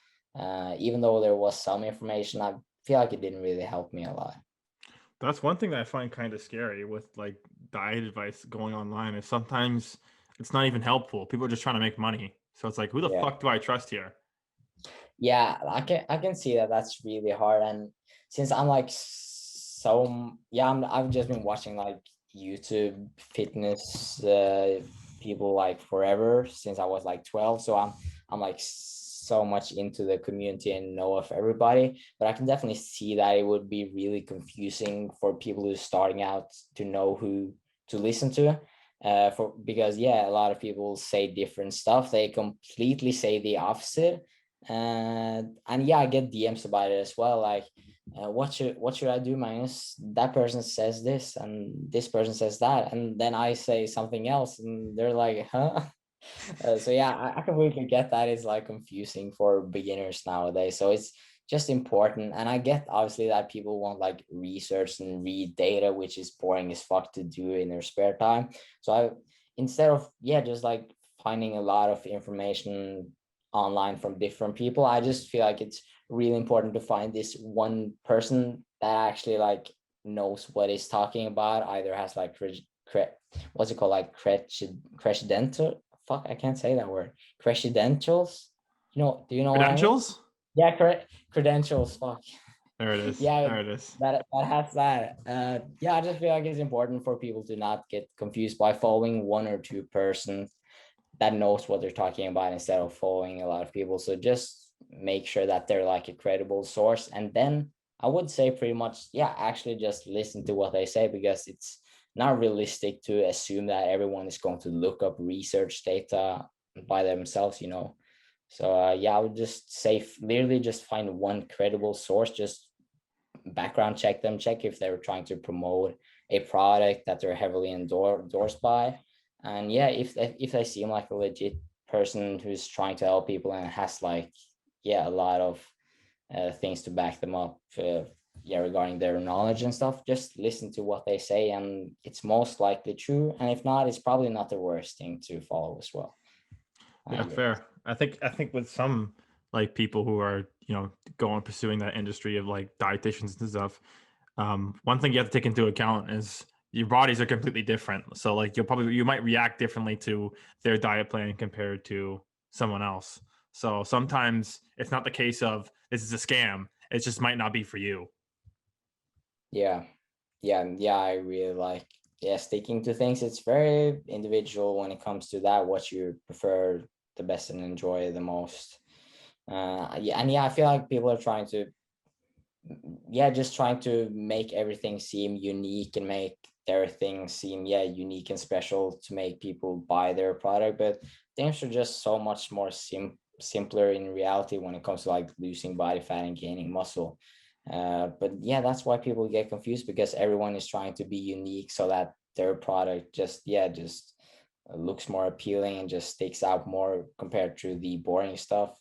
B: even though there was some information, I feel like it didn't really help me a lot.
A: That's one thing that I find kind of scary with like diet advice going online is sometimes it's not even helpful. People are just trying to make money. So it's like, who the
B: Yeah.
A: fuck do I trust here?
B: Yeah, I can see that that's really hard. And since I'm like so, yeah, I've just been watching like YouTube fitness people like forever since I was like 12. So I'm like so much into the community and know of everybody. But I can definitely see that it would be really confusing for people who's starting out to know who to listen to. For because yeah, a lot of people say different stuff. They completely say the opposite. And yeah, I get DMs about it as well, like what should I do, Magnus? That person says this and this person says that, and then I say something else and they're like, huh? So yeah, I completely get that. It's like confusing for beginners nowadays, so it's just important. And I get obviously that people want like research and read data, which is boring as fuck to do in their spare time. So I, instead of, yeah, just like finding a lot of information online from different people, I just feel like it's really important to find this one person that actually like knows what he's talking about, either has like what's it called, like credential, fuck, I can't say that word, credentials, do you know what I mean?
A: Credentials?
B: Yeah, correct, credentials, fuck.
A: There it is.
B: Yeah,
A: There it is.
B: that has that. Yeah, I just feel like it's important for people to not get confused by following one or two persons that knows what they're talking about instead of following a lot of people. So just make sure that they're like a credible source. And then I would say pretty much, yeah, actually just listen to what they say, because it's not realistic to assume that everyone is going to look up research data by themselves. So yeah, I would just say literally just find one credible source, just background check them, check if they're trying to promote a product that they're heavily endorsed by. And yeah, if they seem like a legit person who's trying to help people and has like, yeah, a lot of things to back them up, yeah, regarding their knowledge and stuff, just listen to what they say, and it's most likely true. And if not, it's probably not the worst thing to follow as well, I
A: Yeah,
B: guess.
A: fair. I think with some like people who are, going pursuing that industry of like dietitians and stuff, one thing you have to take into account is your bodies are completely different. So like you might react differently to their diet plan compared to someone else. So sometimes it's not the case of this is a scam. It just might not be for you.
B: Yeah, yeah, I really like, yeah, sticking to things. It's very individual when it comes to that, what you prefer the best and enjoy the most. Yeah, and yeah, I feel like people are trying to, yeah, just trying to make everything seem unique and make their thing seem, yeah, unique and special to make people buy their product. But things are just so much more simpler in reality when it comes to like losing body fat and gaining muscle. But yeah, that's why people get confused, because everyone is trying to be unique so that their product just, yeah, just looks more appealing and just sticks out more compared to the boring stuff.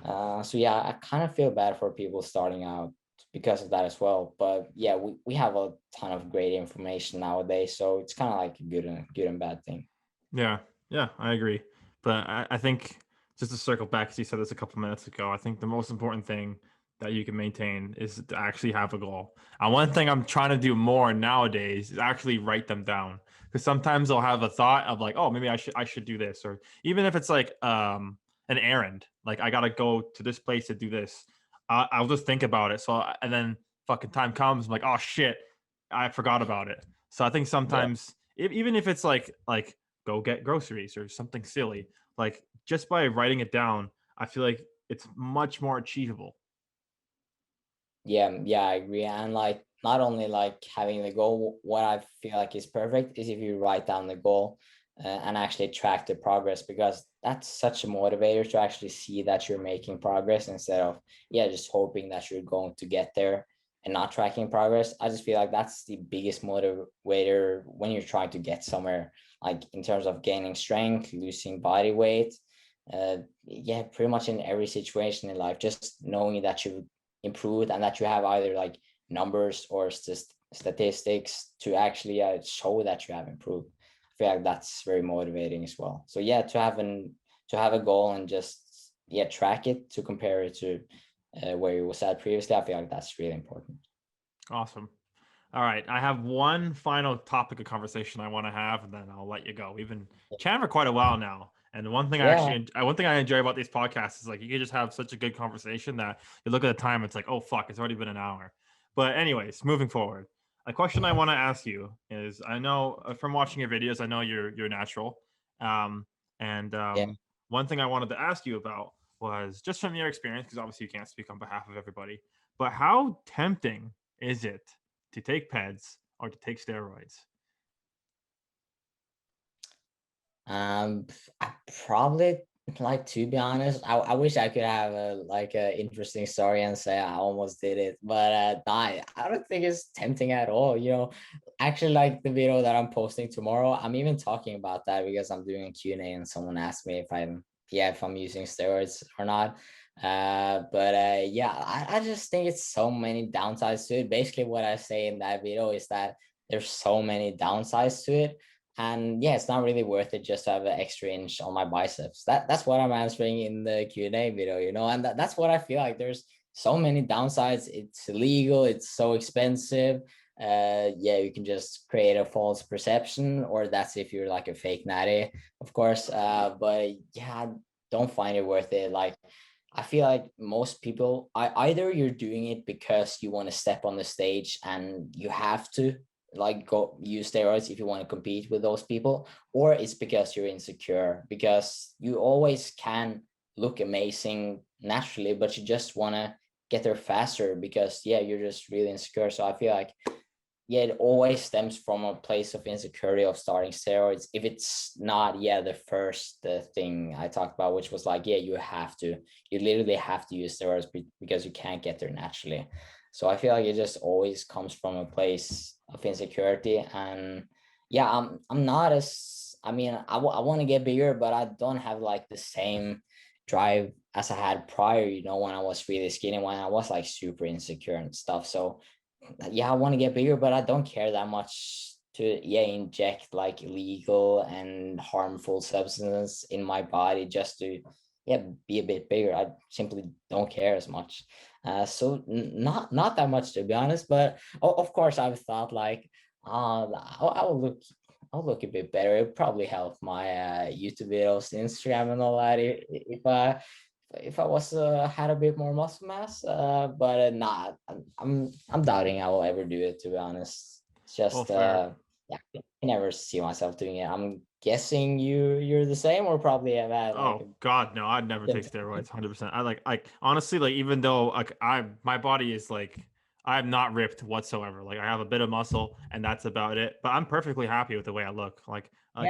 B: So yeah, I kind of feel bad for people starting out because of that as well. But yeah, we have a ton of great information nowadays, so it's kind of like a good and bad thing.
A: Yeah, yeah, I agree. But I think just to circle back, as you said this a couple minutes ago, I think the most important thing that you can maintain is to actually have a goal. And one thing I'm trying to do more nowadays is actually write them down. Because sometimes I'll have a thought of like, oh, maybe I should do this, or even if it's like an errand, like I gotta go to this place to do this. I'll just think about it. So and then fucking time comes, I'm like, oh shit, I forgot about it. So I think
B: Yeah.
A: sometimes even if it's like go get groceries or something silly. Like just by writing it down, I feel like it's much more achievable.
B: Yeah, I agree. And like not only like having the goal, what I feel like is perfect is if you write down the goal and actually track the progress, because that's such a motivator to actually see that you're making progress instead of, yeah, just hoping that you're going to get there and not tracking progress. I just feel like that's the biggest motivator when you're trying to get somewhere, like in terms of gaining strength, losing body weight. Yeah, pretty much in every situation in life, just knowing that you improved, and that you have either like numbers or statistics to actually show that you have improved. I feel like that's very motivating as well. So yeah, to have a goal and just track it to compare it to where you was at previously, I feel like that's really important.
A: Awesome. All right, I have one final topic of conversation I want to have, and then I'll let you go. We've been chatting for quite a while now, and
B: Yeah.
A: one thing I enjoy about these podcasts is like you can just have such a good conversation that you look at the time, it's like, oh fuck, it's already been an hour. But anyways, moving forward, a question I want to ask you is: I know from watching your videos, I know you're natural, um, and
B: Yeah.
A: one thing I wanted to ask you about was just from your experience, because obviously you can't speak on behalf of everybody, but how tempting is it to take PEDs or to take steroids?
B: I probably like, to be honest, I wish I could have a interesting story and say I almost did it, but I don't think it's tempting at all. Actually, like the video that I'm posting tomorrow, I'm even talking about that because I'm doing a Q&A and someone asked me if I'm using steroids or not. But yeah, I just think it's so many downsides to it. Basically, what I say in that video is that there's so many downsides to it, and yeah, it's not really worth it just to have an extra inch on my biceps. That's what I'm answering in the Q&A video, and that's what I feel like. There's so many downsides. It's illegal, it's so expensive. Yeah, you can just create a false perception, or that's if you're like a fake natty, of course. But yeah, I don't find it worth it. Like, I feel like most people, either you're doing it because you want to step on the stage and you have to like go use steroids if you want to compete with those people, or it's because you're insecure, because you always can look amazing naturally, but you just want to get there faster because yeah, you're just really insecure. So I feel like yeah, it always stems from a place of insecurity of starting steroids. If it's not, yeah, the first thing I talked about, which was like, yeah, you literally have to use steroids because you can't get there naturally. So I feel like it just always comes from a place of insecurity. And yeah, I'm not as, I mean, I want to get bigger, but I don't have like the same drive as I had prior, when I was really skinny, when I was like super insecure and stuff. So yeah, I want to get bigger, but I don't care that much to inject like illegal and harmful substances in my body just to be a bit bigger. I simply don't care as much. So not that much, to be honest. But of course, I've thought like, I'll look a bit better. It'll probably help my YouTube videos, Instagram, and all that. If I was had a bit more muscle mass, but not. I'm doubting I will ever do it, to be honest. It's
A: Well,
B: just
A: fair.
B: yeah, I never see myself doing it. I'm guessing you're the same, or probably have had like
A: Oh God, no! I'd never take steroids. 100%. I like honestly, like even though like my body is like I'm not ripped whatsoever. Like I have a bit of muscle and that's about it. But I'm perfectly happy with the way I look.
B: yeah,
A: I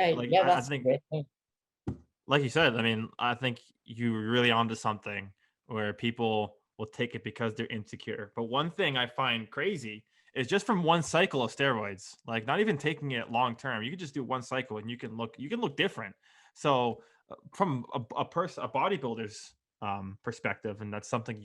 B: that's a
A: think
B: great thing.
A: like you said, I mean, I think you're really onto something where people will take it because they're insecure. But one thing I find crazy is just from one cycle of steroids, like not even taking it long term, you can just do one cycle and you can look different. So from a bodybuilder's perspective, and that's something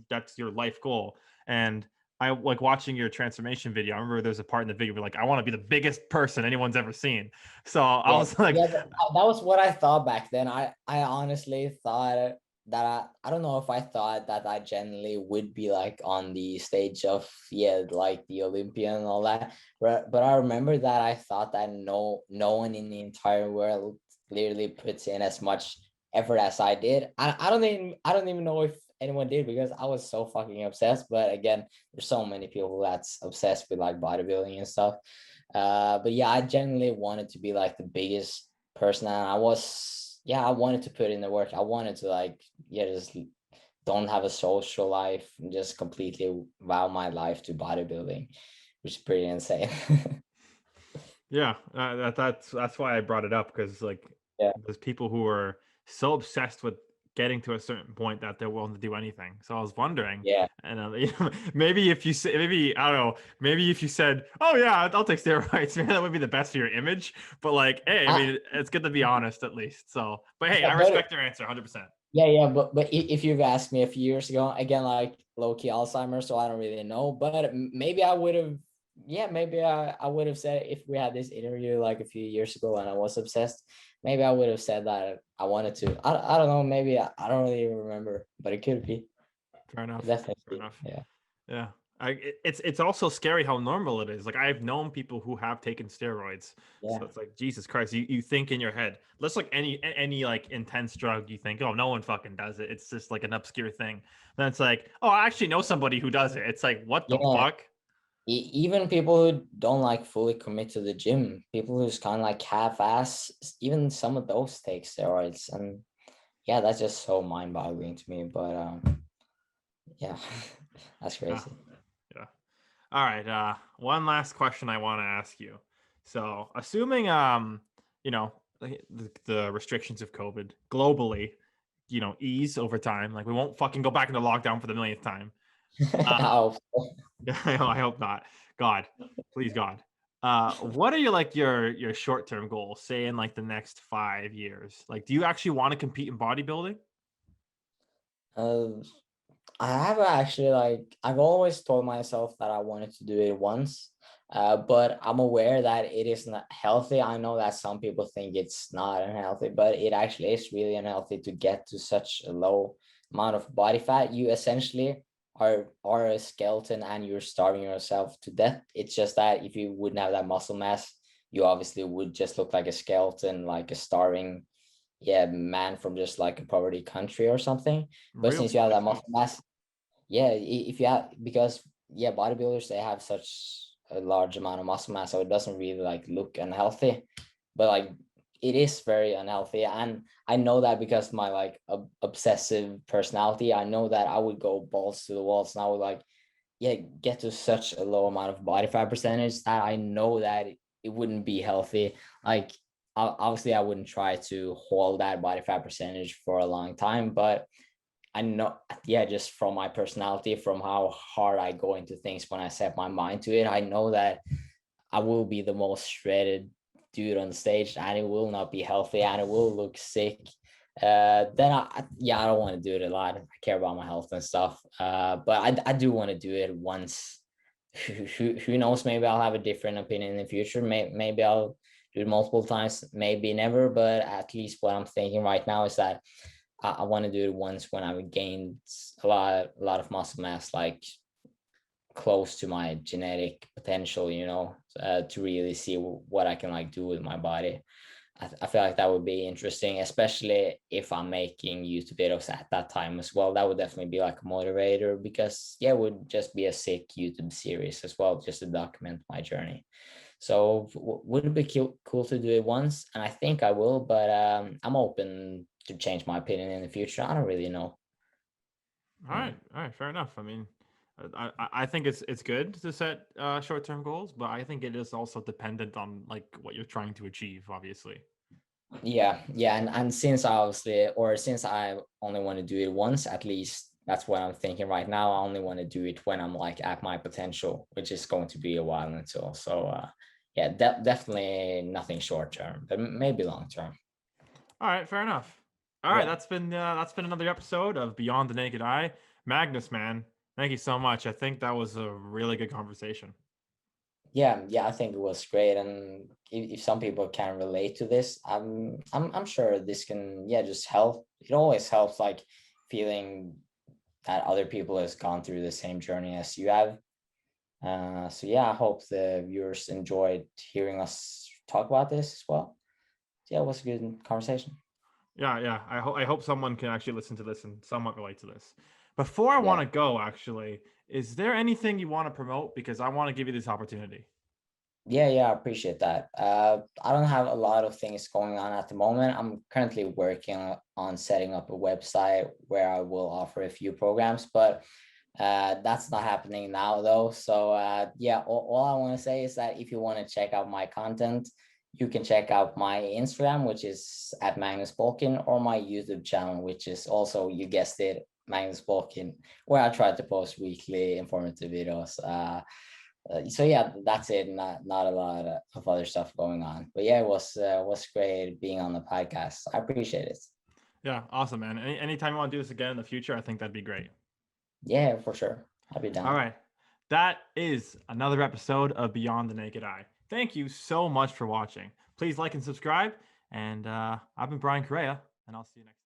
A: that's your life goal. And I like watching your transformation video. I remember there's a part in the video where like I want to be the biggest person anyone's ever seen. So I
B: Yeah,
A: was like,
B: yeah, that was what I thought back then. I honestly thought that I don't know if I thought that I genuinely would be like on the stage of like the Olympia and all that. But I remember that I thought that no one in the entire world literally puts in as much effort as I did. I don't even know if anyone did because I was so fucking obsessed. But again, there's so many people that's obsessed with like bodybuilding and stuff. But yeah, I genuinely wanted to be like the biggest person, and I wanted to put in the work. I wanted to like, just don't have a social life and just completely vow my life to bodybuilding, which is pretty insane.
A: yeah, that's why I brought it up because like
B: Yeah,
A: there's people who are so obsessed with getting to a certain point that they're willing to do anything. So I was wondering,
B: yeah.
A: and maybe if you say, maybe I don't know, maybe if you said, "Oh yeah, I'll take steroids," maybe that would be the best for your image. But like, hey, I
B: I,
A: mean, it's good to be honest at least. So, but hey, I
B: but
A: respect your answer, 100%.
B: yeah, but if you've asked me a few years ago, again, like low-key Alzheimer's, so I don't really know. But maybe I would have, yeah, maybe I would have said, if we had this interview like a few years ago and I was obsessed, maybe I would have said that I wanted to. I don't know, maybe I don't really remember, but it could be.
A: Fair enough. Fair
B: Definitely.
A: enough.
B: Yeah.
A: Yeah. It's also scary how normal it is. Like I've known people who have taken steroids. So
B: Yeah.
A: it's like Jesus Christ, you think in your head. Let's like any like intense drug, you think, oh, no one fucking does it. It's just like an obscure thing. Then it's like, oh, I actually know somebody who does it. It's like, what the
B: Yeah.
A: fuck?
B: Even people who don't like fully commit to the gym, people who's kind of like half-ass, even some of those take steroids, and yeah, that's just so mind-boggling to me. But yeah, that's
A: Yeah.
B: crazy.
A: Yeah. All right. One last question I want to ask you. So, assuming you know, the restrictions of COVID globally, ease over time, like we won't fucking go back into lockdown for the millionth time.
B: Oh,
A: Yeah, I hope not. God, please God. What are your short term goals? Say in like the next 5 years. Like, do you actually want to compete in bodybuilding?
B: uh, I have actually, like, I've always told myself that I wanted to do it once, but I'm aware that it is not healthy. I know that some people think it's not unhealthy, but it actually is really unhealthy to get to such a low amount of body fat. You essentially are a skeleton and you're starving yourself to death. It's just that if you wouldn't have that muscle mass, you obviously would just look like a skeleton, like a starving, yeah, man from just like a poverty country or something. But
A: Really?
B: since you have
A: I
B: that
A: see.
B: muscle mass, yeah, if you have, because yeah, bodybuilders, they have such a large amount of muscle mass, so it doesn't really like look unhealthy, but like it is very unhealthy. And I know that because my like obsessive personality, I know that I would go balls to the walls and I would like, yeah, get to such a low amount of body fat percentage that I know that it wouldn't be healthy. Like obviously I wouldn't try to hold that body fat percentage for a long time, but I know, yeah, just from my personality, from how hard I go into things when I set my mind to it, I know that I will be the most shredded dude on the stage, and it will not be healthy, and it will look sick. Then yeah, I don't want to do it a lot. I care about my health and stuff. But I do want to do it once. Who knows? Maybe I'll have a different opinion in the future. Maybe I'll do it multiple times. Maybe never. But at least what I'm thinking right now is that I want to do it once when I've gained a lot of muscle mass, like close to my genetic potential, to really see what I can like do with my body. I feel like that would be interesting, especially if I'm making YouTube videos at that time as well. That would definitely be like a motivator, because yeah, it would just be a sick YouTube series as well, just to document my journey. So would it be cool to do it once? And I think I will, but I'm open to change my opinion in the future. I don't really know.
A: All
B: Yeah.
A: right, all right, fair enough. I mean, I think it's good to set short term goals, but I think it is also dependent on like what you're trying to achieve, obviously.
B: Yeah, and since I obviously, or since I only want to do it once, at least that's what I'm thinking right now. I only want to do it when I'm like at my potential, which is going to be a while until. So yeah, definitely nothing short term, but maybe long term.
A: All right, fair enough. All right,
B: Yeah.
A: that's been another episode of Beyond the Naked Eye. Magnus, man, thank you so much. I think that was a really good conversation.
B: Yeah, I think it was great, and if some people can relate to this, I'm sure this can, yeah, just help. It always helps, like feeling that other people has gone through the same journey as you have. So yeah, I hope the viewers enjoyed hearing us talk about this as well. Yeah, it was a good conversation.
A: Yeah, yeah. I hope someone can actually listen to this and somewhat relate to this. Before I want
B: Yeah,
A: to go, actually, is there anything you want to promote? Because I want to give you this opportunity.
B: yeah, I appreciate that. I don't have a lot of things going on at the moment. I'm currently working on setting up a website where I will offer a few programs, but that's not happening now though. So yeah, all I want to say is that if you want to check out my content, you can check out my Instagram, which is at Magnus Bulkan, or my YouTube channel, which is also, you guessed it, Magnus Bulkan, where I try to post weekly informative videos. So yeah, that's it. Not a lot of other stuff going on, but yeah, it was great being on the podcast. I appreciate it.
A: Yeah, awesome, man. Anytime you want to do this again in the future, I think that'd be great.
B: Yeah, for sure. I'll be down.
A: All right. That is another episode of Beyond the Naked Eye. Thank you so much for watching. Please like and subscribe. And I've been Brian Correa, and I'll see you next time.